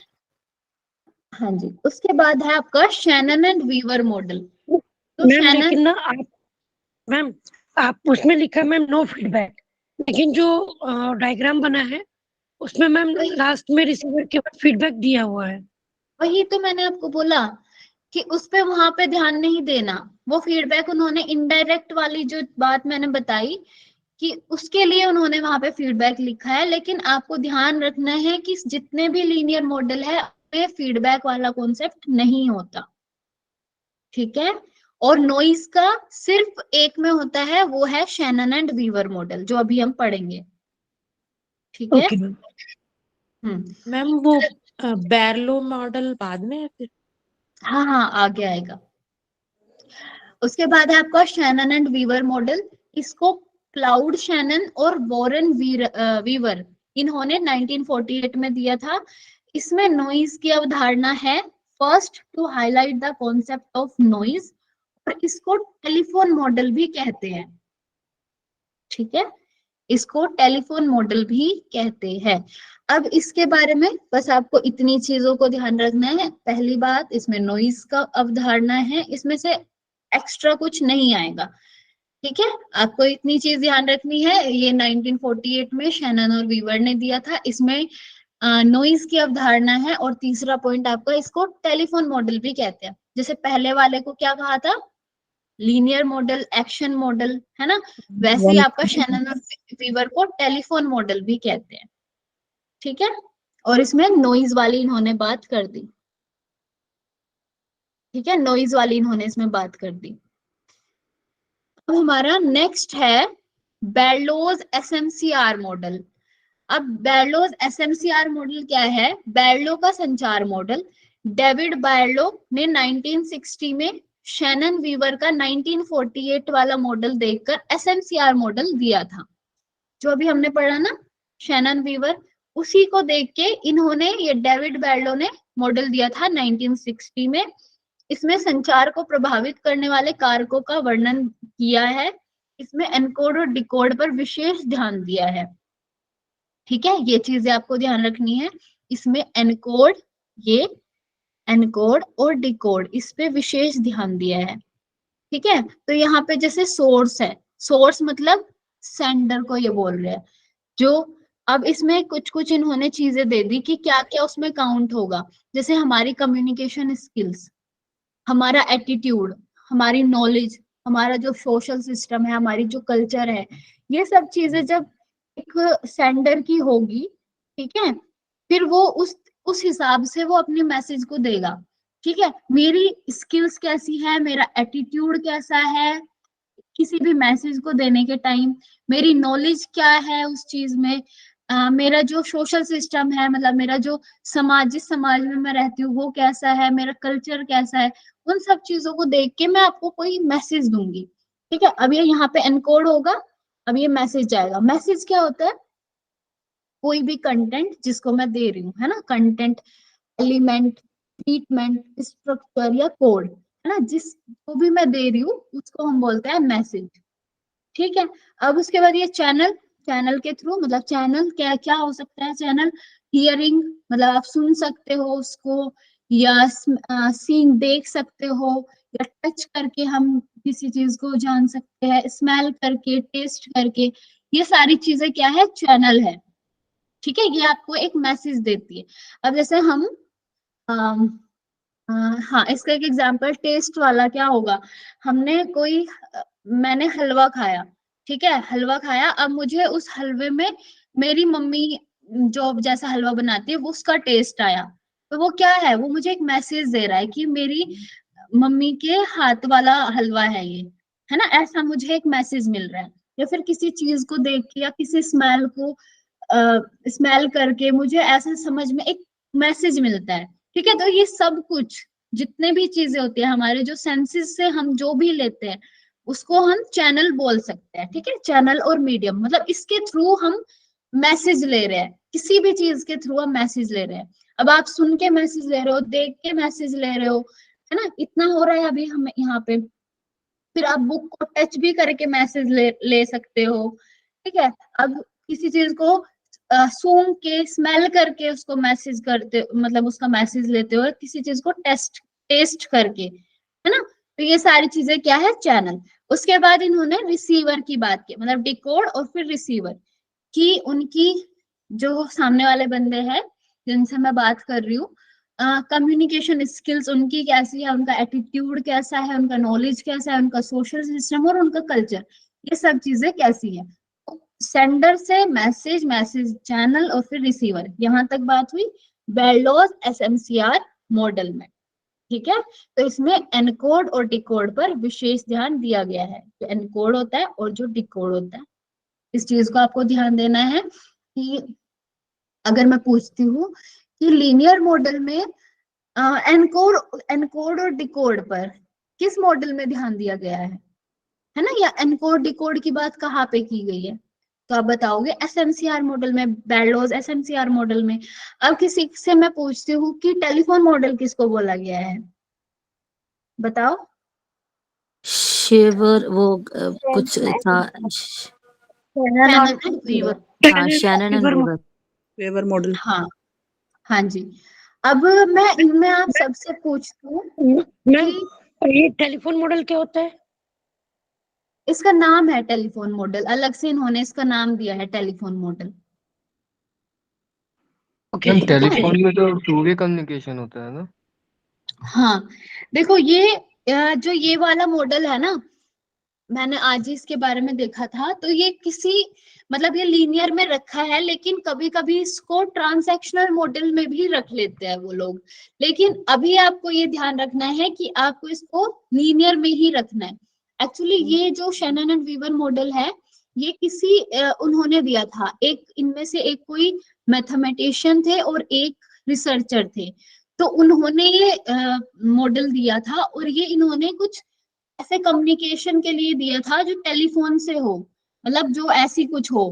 हाँ जी, उसके बाद है आपका शैनन एंड वीवर मॉडल। तो मैम शैनन, लेकिन ना आप उसमें लिखा है मैम नो फीडबैक, लेकिन जो डायग्राम बना है उसमें मैम लास्ट में रिसीवर के बाद फीडबैक दिया हुआ है। वही तो मैंने आपको बोला कि उस पे वहां पे ध्यान नहीं देना। वो फीडबैक उन्होंने इनडायरेक्ट वाली जो बात मैंने बताई कि उसके लिए उन्होंने वहां पे फीडबैक लिखा है, लेकिन आपको ध्यान रखना है कि जितने भी लीनियर मॉडल है उसमें फीडबैक वाला कॉन्सेप्ट नहीं होता, ठीक है। और नॉइज का सिर्फ एक में होता है, वो है शैनन एंड वीवर मॉडल, जो अभी हम पढ़ेंगे, ठीक है। Okay ma'am. मैम वो बैरलो मॉडल बाद में है फिर? हाँ हाँ, आगे आएगा। उसके बाद है आपका शैनन एंड वीवर मॉडल। इसको क्लाउड शैनन और वॉरेन वीवर इन्होंने 1948 में दिया था। इसमें नॉइज की अवधारणा है first to highlight the concept of noise, और इसको टेलीफोन मॉडल भी कहते हैं, ठीक है। इसको टेलीफोन मॉडल भी कहते हैं। अब इसके बारे में बस आपको इतनी चीजों को ध्यान रखना है। पहली बात, इसमें नॉइज का अवधारणा है, इसमें से एक्स्ट्रा कुछ नहीं आएगा, ठीक है। आपको इतनी चीज ध्यान रखनी है। ये 1948 में शैनन और वीवर ने दिया था। इसमें नॉइज की अवधारणा है, और तीसरा पॉइंट आपका, इसको टेलीफोन मॉडल भी कहते हैं। जैसे पहले वाले को क्या कहा था, लीनियर मॉडल, एक्शन मॉडल, है ना, वैसे ही आपका शैनन और वीवर को टेलीफोन मॉडल भी कहते हैं, ठीक है। और इसमें नॉइज वाली इन्होंने बात कर दी, ठीक है, नॉइज वाली इन्होंने इसमें बात कर दी। अब हमारा नेक्स्ट है बैरलोज एसएमसीआर मॉडल। अब बैरलोज एसएमसीआर मॉडल क्या है? बैरलो का संचार मॉडल। डेविड बैरलो ने 1960 में शैनन वीवर का 1948 वाला मॉडल देखकर एसएमसीआर मॉडल दिया था, जो अभी हमने पढ़ा ना, शैनन वीवर, उसी को देख के इन्होंने, ये डेविड बैरलो ने मॉडल दिया था 1960 में। इसमें संचार को प्रभावित करने वाले कारकों का वर्णन किया है। इसमें एनकोड और डिकोड पर विशेष ध्यान दिया है, ठीक है। ये चीजें आपको ध्यान रखनी है। इसमें एनकोड, ये एनकोड और डिकोड, इस पे विशेष ध्यान दिया है, ठीक है। तो यहाँ पे जैसे सोर्स है, सोर्स मतलब सेंडर को ये बोल रहे हैं जो। अब इसमें कुछ कुछ इन्होंने चीजें दे दी कि क्या क्या उसमें काउंट होगा। जैसे हमारी कम्युनिकेशन स्किल्स, हमारा एटीट्यूड, हमारी नॉलेज, हमारा जो सोशल सिस्टम है, हमारी जो कल्चर है, ये सब चीजें जब एक सेंडर की होगी, ठीक है, फिर वो उस हिसाब से वो अपने मैसेज को देगा, ठीक है। मेरी स्किल्स कैसी है, मेरा एटीट्यूड कैसा है किसी भी मैसेज को देने के टाइम, मेरी नॉलेज क्या है उस चीज में, मेरा जो सोशल सिस्टम है, मतलब मेरा जो समाज, जिस समाज में मैं रहती हूँ वो कैसा है, मेरा कल्चर कैसा है, उन सब चीजों को देख के मैं आपको कोई मैसेज दूंगी, ठीक है। अब ये यहाँ पे एनकोड होगा, अब ये मैसेज जाएगा। मैसेज क्या होता है? कोई भी कंटेंट जिसको मैं दे रही हूँ, है ना, कंटेंट, एलिमेंट, ट्रीटमेंट, स्ट्रक्चर या कोड, है ना, जिसको भी मैं दे रही हूँ उसको हम बोलते हैं मैसेज, ठीक है। अब उसके बाद ये चैनल, चैनल के थ्रू, मतलब चैनल क्या क्या हो सकता है? चैनल हियरिंग, मतलब आप सुन सकते हो उसको, या सीन देख सकते हो, या टच करके हम किसी चीज को जान सकते हैं, स्मेल करके, टेस्ट करके, ये सारी चीजें क्या है? चैनल है, ठीक है। ये आपको एक मैसेज देती है। अब जैसे हम हाँ, इसका एक एग्जांपल टेस्ट वाला क्या होगा? हमने कोई मैंने हलवा खाया, ठीक है, हलवा खाया। अब मुझे उस हलवे में मेरी मम्मी जो जैसा हलवा बनाती है वो उसका टेस्ट आया, तो वो क्या है? वो मुझे एक मैसेज दे रहा है कि मेरी मम्मी के हाथ वाला हलवा है ये, है ना, ऐसा मुझे एक मैसेज मिल रहा है। या फिर किसी चीज को देख के या किसी स्मेल को स्मेल करके मुझे ऐसा समझ में एक मैसेज मिलता है, ठीक है। तो ये सब कुछ जितने भी चीजें होती है हमारे जो सेंसेस से हम जो भी लेते हैं उसको हम चैनल बोल सकते हैं, ठीक है। चैनल और मीडियम, मतलब इसके थ्रू हम मैसेज ले रहे हैं, किसी भी चीज के थ्रू हम मैसेज ले रहे हैं। अब आप सुन के मैसेज ले रहे हो, देख के मैसेज ले रहे हो, है ना, इतना हो रहा है अभी हम यहाँ पे। फिर आप बुक को टच भी करके मैसेज ले सकते हो, ठीक है। अब किसी चीज को सूंघ के स्मेल करके उसको मैसेज करते, मतलब उसका मैसेज लेते हो, किसी चीज को टेस्ट करके, है ना। तो ये सारी चीजें क्या है, चैनल। उसके बाद इन्होंने रिसीवर की बात की, मतलब डिकोड और फिर रिसीवर की, उनकी जो सामने वाले बंदे हैं जिनसे मैं बात कर रही हूँ, कम्युनिकेशन स्किल्स उनकी कैसी है, उनका एटीट्यूड कैसा है, उनका नॉलेज कैसा है, उनका सोशल सिस्टम और उनका कल्चर, ये सब चीजें कैसी है। सेंडर से मैसेज, मैसेज चैनल और फिर रिसीवर, यहाँ तक बात हुई बेलोस एसएमसीआर मॉडल में। ठीक है, तो इसमें एनकोड और डिकोड पर विशेष ध्यान दिया गया है। जो एनकोड होता है और जो डिकोड होता है, इस चीज को आपको ध्यान देना है कि अगर मैं पूछती हूँ कि लीनियर मॉडल में एनकोड एनकोड और डिकोड पर किस मॉडल में ध्यान दिया गया है ना, या एनकोड डिकोड की बात कहाँ पे की गई है, तो आप बताओगे एसएमसीआर मॉडल में, बेलोस एसएमसीआर मॉडल में। अब किसी से मैं पूछती हूँ कि टेलीफोन मॉडल किसको बोला गया है, बताओ। शेवर वो कुछ था। Shannon and Weaver. हाँ, Shannon and Weaver. Weaver model. हाँ हाँ जी। अब मैं इनमें आप सबसे पूछती हूँ मैम कि ये टेलीफोन मॉडल क्या होता है? इसका नाम है टेलीफोन मॉडल, अलग से इन्होंने इसका नाम दिया है टेलीफोन मॉडल। ओके मैम ठीक है, टेलीफोन में तो टू वे कम्युनिकेशन होता है ना। हाँ देखो ये जो ये वाला मॉडल है ना, मैंने आज ही इसके बारे में देखा था, तो ये किसी मतलब ये लीनियर में रखा है, लेकिन कभी कभी इसको ट्रांजैक्शनल मॉडल में भी रख लेते हैं वो लोग। लेकिन अभी आपको ये ध्यान रखना है कि आपको इसको लीनियर में ही रखना है। एक्चुअली ये जो शैनन एंड वीवर मॉडल है, ये किसी उन्होंने दिया था, एक इनमें से एक कोई मैथमेटिशियन थे और एक रिसर्चर थे, तो उन्होंने ये मॉडल दिया था, और ये इन्होंने कुछ ऐसे कम्युनिकेशन के लिए दिया था जो टेलीफोन से हो, मतलब जो ऐसी कुछ हो,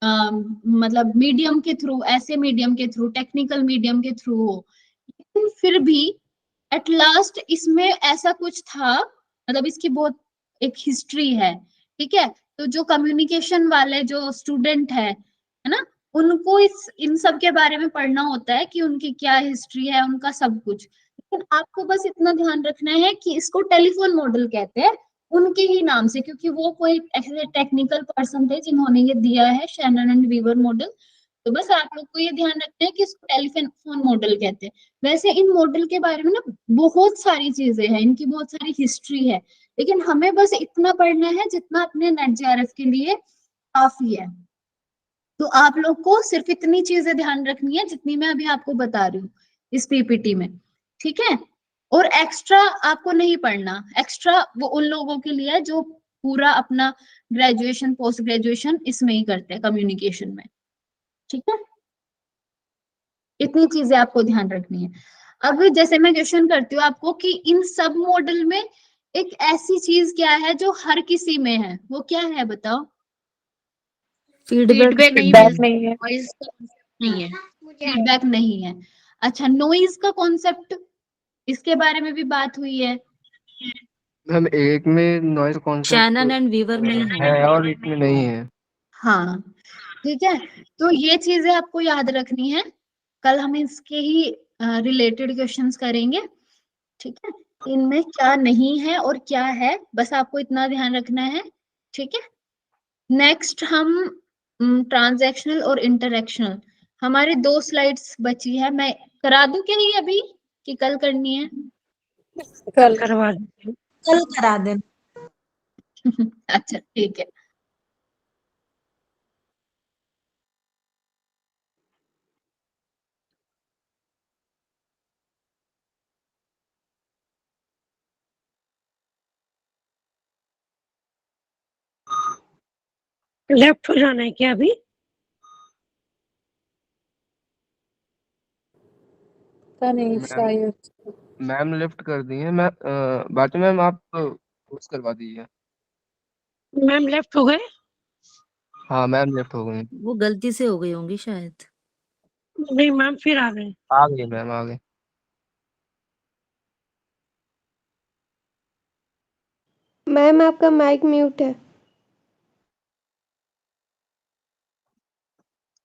मतलब मीडियम के थ्रू, ऐसे मीडियम के थ्रू, टेक्निकल मीडियम के थ्रू हो। लेकिन फिर भी एट लास्ट इसमें ऐसा कुछ था, मतलब इसकी बहुत एक हिस्ट्री है। ठीक है, तो जो कम्युनिकेशन वाले जो स्टूडेंट है ना, उनको इस इन सब के बारे में पढ़ना होता है कि उनकी क्या हिस्ट्री है, उनका सब कुछ। लेकिन आपको बस इतना ध्यान रखना है कि इसको टेलीफोन मॉडल कहते हैं उनके ही नाम से, क्योंकि वो कोई ऐसे टेक्निकल पर्सन थे जिन्होंने ये दिया है शैनन एंड वीवर मॉडल। तो बस आप लोग को ये ध्यान रखना है कि इसको टेलीफोन मॉडल कहते हैं। वैसे इन मॉडल के बारे में ना बहुत सारी चीजें हैं, इनकी बहुत सारी हिस्ट्री है, लेकिन हमें बस इतना पढ़ना है जितना अपने नेट जेआरएफ के लिए काफी है। तो आप लोग को सिर्फ इतनी चीजें ध्यान रखनी है जितनी मैं अभी आपको बता रही हूँ इस पीपीटी में। ठीक है, और एक्स्ट्रा आपको नहीं पढ़ना, एक्स्ट्रा वो उन लोगों के लिए है जो पूरा अपना ग्रेजुएशन पोस्ट ग्रेजुएशन इसमें ही करते हैं, कम्युनिकेशन में। ठीक है, इतनी चीजें आपको ध्यान रखनी है। अब जैसे मैं क्वेश्चन करती हूँ आपको कि इन सब मॉडल में एक ऐसी चीज क्या है जो हर किसी में है, वो क्या है बताओ। फीडबैक फीडबैक नहीं फीडबैक मिलता, नहीं है। वॉइस का नहीं है। फीडबैक नहीं है। अच्छा, नॉइज का कॉन्सेप्ट, इसके बारे में भी बात हुई है। मैम एक में noise concept Shannon and Weaver में ही है। है और एक में नहीं है। हाँ ठीक है, तो ये चीजें आपको याद रखनी है, कल हम इसके ही रिलेटेड क्वेश्चंस करेंगे। ठीक है, इनमें क्या नहीं है और क्या है, बस आपको इतना ध्यान रखना है। ठीक है, नेक्स्ट हम ट्रांजैक्शनल और इंटरेक्शनल, हमारे 2 स्लाइड्स बची है, मैं करा दूं क्या ये अभी कि कल करनी है? कल करवा दीजिए। कल करा दे। अच्छा ठीक है। लेफ्ट हो जाना है क्या अभी? पता नहीं मैम शायद। मैम लिफ्ट कर दी है। मैं बाकी मैम आप पोस्ट करवा दीजिए। मैम लेफ्ट हो गए? हाँ मैम लिफ्ट हो गई। वो गलती से हो गई होंगी शायद। नहीं मैम फिर आ गए। आ गई मैम आ गई। मैम आपका माइक म्यूट है।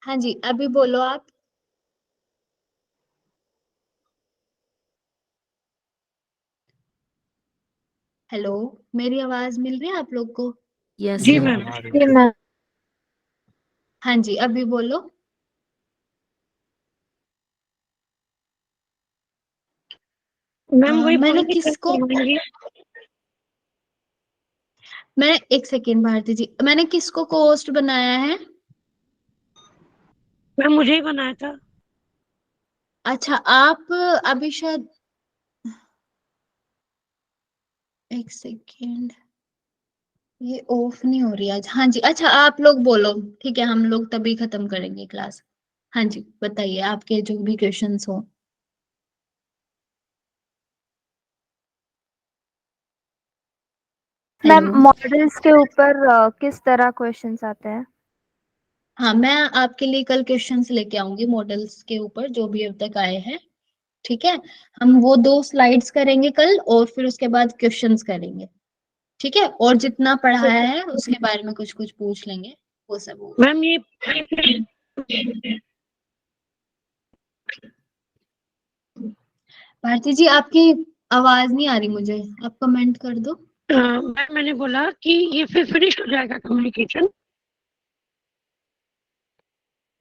हाँ जी, अभी बोलो आप। हेलो, मेरी आवाज मिल रही है आप लोग को? यस जी मैम। मैम। जी मैम। हाँ जी, अभी बोलो। मैम वही मैंने बोला कि कल किसको करवाएंगे। मैं एक सेकेंड भारती जी, मैंने किसको कोस्ट बनाया है? मैम मुझे ही बनाया था। अच्छा, आप अभी शायद, एक सेकेंड, ये ऑफ नहीं हो रही आज। हाँ जी, अच्छा आप लोग बोलो, ठीक है, हम लोग तभी खत्म करेंगे क्लास। हाँ जी, बताइए आपके जो भी क्वेश्चंस हो। Ma'am hello. मॉडल्स के ऊपर किस तरह क्वेश्चंस आते हैं? हाँ, मैं आपके लिए कल क्वेश्चंस लेके आऊंगी मॉडल्स के ऊपर, जो भी अब तक आए हैं। ठीक है, हम वो 2 स्लाइड्स करेंगे कल, और फिर उसके बाद क्वेश्चंस करेंगे। ठीक है, और जितना पढ़ाया है उसके बारे में कुछ कुछ पूछ लेंगे, वो सब होगा। मैम ये भारती जी, आपकी आवाज नहीं आ रही मुझे, आप कमेंट कर दो। मैम मैंने बोला कि ये फिर फिनिश हो जाएगा कम्युनिकेशन।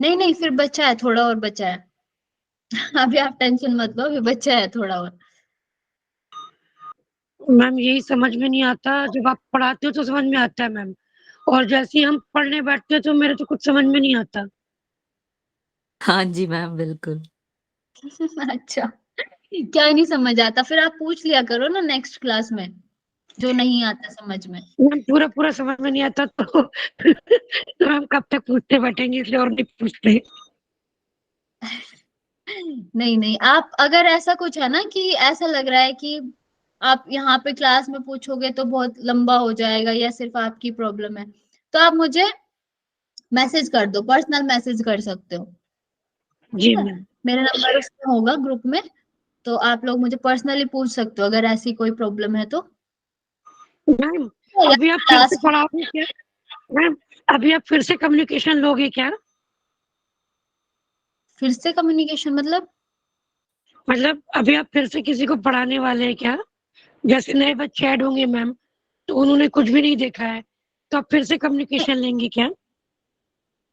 नहीं नहीं, फिर बचा है, थोड़ा और बचा है। अभी आप टेंशन मत लो, अभी बचा है थोड़ा और। मैम यही समझ में नहीं आता, जब आप पढ़ाते हो तो समझ में आता है मैम, और जैसे ही हम पढ़ने बैठते हैं तो मेरे तो कुछ समझ में नहीं आता। हाँ जी मैम, बिल्कुल। अच्छा, क्या नहीं समझ आता? फिर आप पूछ लिया करो ना नेक्स्ट क्लास में, जो नहीं आता समझ में। मैम पूरा पूरा समझ में नहीं आता तो तो हम कब तक पूछते बैठेंगे, इसलिए और नहीं पूछते। नहीं नहीं, आप अगर ऐसा कुछ है ना कि ऐसा लग रहा है कि आप यहाँ पे क्लास में पूछोगे तो बहुत लंबा हो जाएगा, या सिर्फ आपकी प्रॉब्लम है, तो आप मुझे मैसेज कर दो, पर्सनल मैसेज कर सकते हो। जी ठीक है, मैम। मेरा नंबर उसमें होगा ग्रुप में, तो आप लोग मुझे पर्सनली पूछ सकते हो अगर ऐसी कोई प्रॉब्लम है तो। मैम या अभी आप फिर से क्लास, पढ़ाओगे क्या? मैम अभी आप फिर से कम्युनिकेशन लोगे क्या? फिर से कम्युनिकेशन मतलब? मतलब अभी आप फिर से किसी को पढ़ाने वाले हैं क्या? जैसे नए बच्चे ऐड होंगे मैम, तो उन्होंने कुछ भी नहीं देखा है, तो आप फिर से कम्युनिकेशन लेंगे क्या?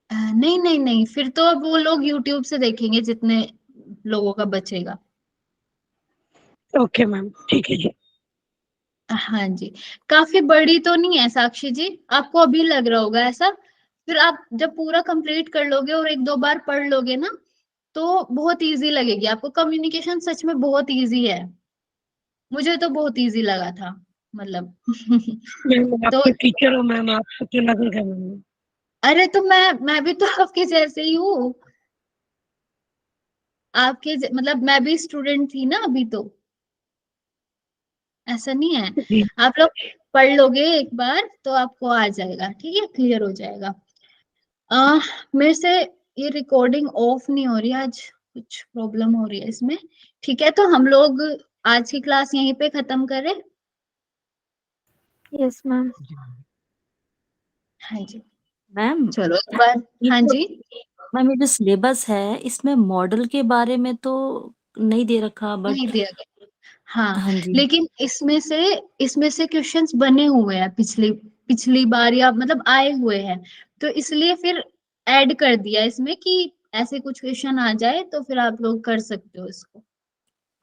नहीं नहीं नहीं, फिर तो अब वो लोग यूट्यूब से देखेंगे जितने लोगों का बचेगा। ओके मैम, ठीक है जी। हाँ जी, काफी बड़ी तो नहीं है साक्षी जी, आपको अभी लग रहा होगा ऐसा, फिर आप जब पूरा कंप्लीट कर लोगे और 1-2 बार पढ़ लोगे ना, तो बहुत इजी लगेगी आपको। कम्युनिकेशन सच में बहुत इजी है, मुझे तो बहुत इजी लगा था, मतलब। मैम आप तो तो टीचर हो मैम, आपको तो लगेगा मैम। अरे, तो मैं भी तो आपके जैसे ही हूँ, मतलब मैं भी स्टूडेंट थी ना अभी, तो ऐसा नहीं है। जी आप लोग पढ़ लोगे एक बार तो आपको आ जाएगा, ठीक है, क्लियर हो जाएगा। आ, मेरे से ये रिकॉर्डिंग ऑफ नहीं हो रही आज, कुछ प्रॉब्लम हो रही है इसमें। ठीक है, तो हम लोग आज की क्लास यहीं पे खत्म करें। Yes ma'am. हाँ जी, मैम, चलो एक बार। ये हाँ जो जी, मैम ये जो सिलेबस है, इसमें मॉडल के बारे में तो नहीं दे रखा, नहीं बट दिया गया। हाँ, हाँ जी। लेकिन इसमें से क्वेश्चंस बने हुए हैं, पिछली पिछली बार, या मतलब आए हुए हैं, तो इसलिए फिर ऐड कर दिया इसमें कि ऐसे कुछ क्वेश्चन आ जाए तो फिर आप लोग कर सकते हो इसको।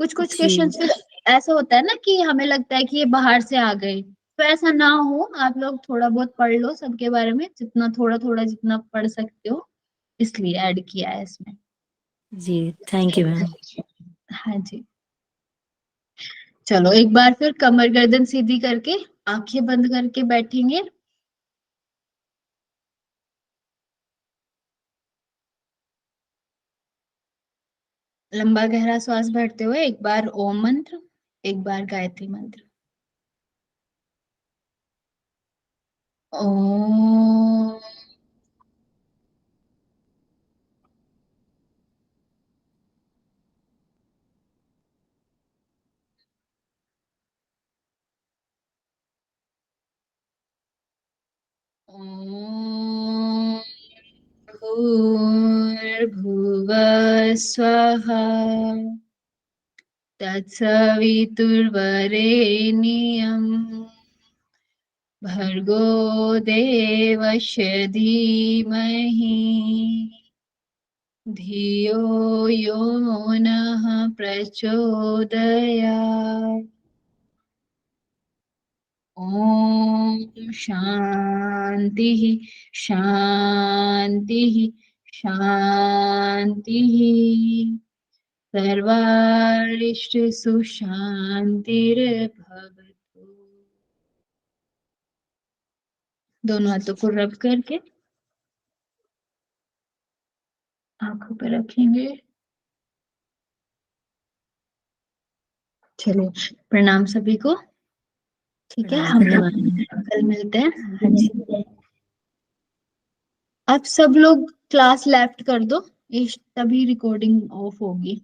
कुछ कुछ जी क्वेश्चन फिर ऐसा होता है ना कि हमें लगता है कि ये बाहर से आ गए, तो ऐसा ना हो, आप लोग थोड़ा बहुत पढ़ लो सबके बारे में, जितना थोड़ा थोड़ा जितना पढ़ सकते हो, इसलिए ऐड किया है इसमें। जी, थैंक यू मैम। हाँ जी, चलो एक बार फिर कमर गर्दन सीधी करके आंखें बंद करके बैठेंगे। लंबा गहरा श्वास भरते हुए एक बार ओम मंत्र, एक बार गायत्री मंत्र। ओम। ओम। स्वाहा तत्सवितुर्वरेण्यं भर्गो देवस्य धीमहि धियो यो नः प्रचोदयात्। ओम शांति शांति शांति। सर्वारिष्टसु शांतिर्भवतु। दोनों हाथों को रब करके आंखों पर रखेंगे। चलिए, प्रणाम सभी को। ठीक है, हम लोग कल मिलते हैं। हाँ जी, अब सब लोग क्लास लेफ्ट कर दो, तभी रिकॉर्डिंग ऑफ होगी।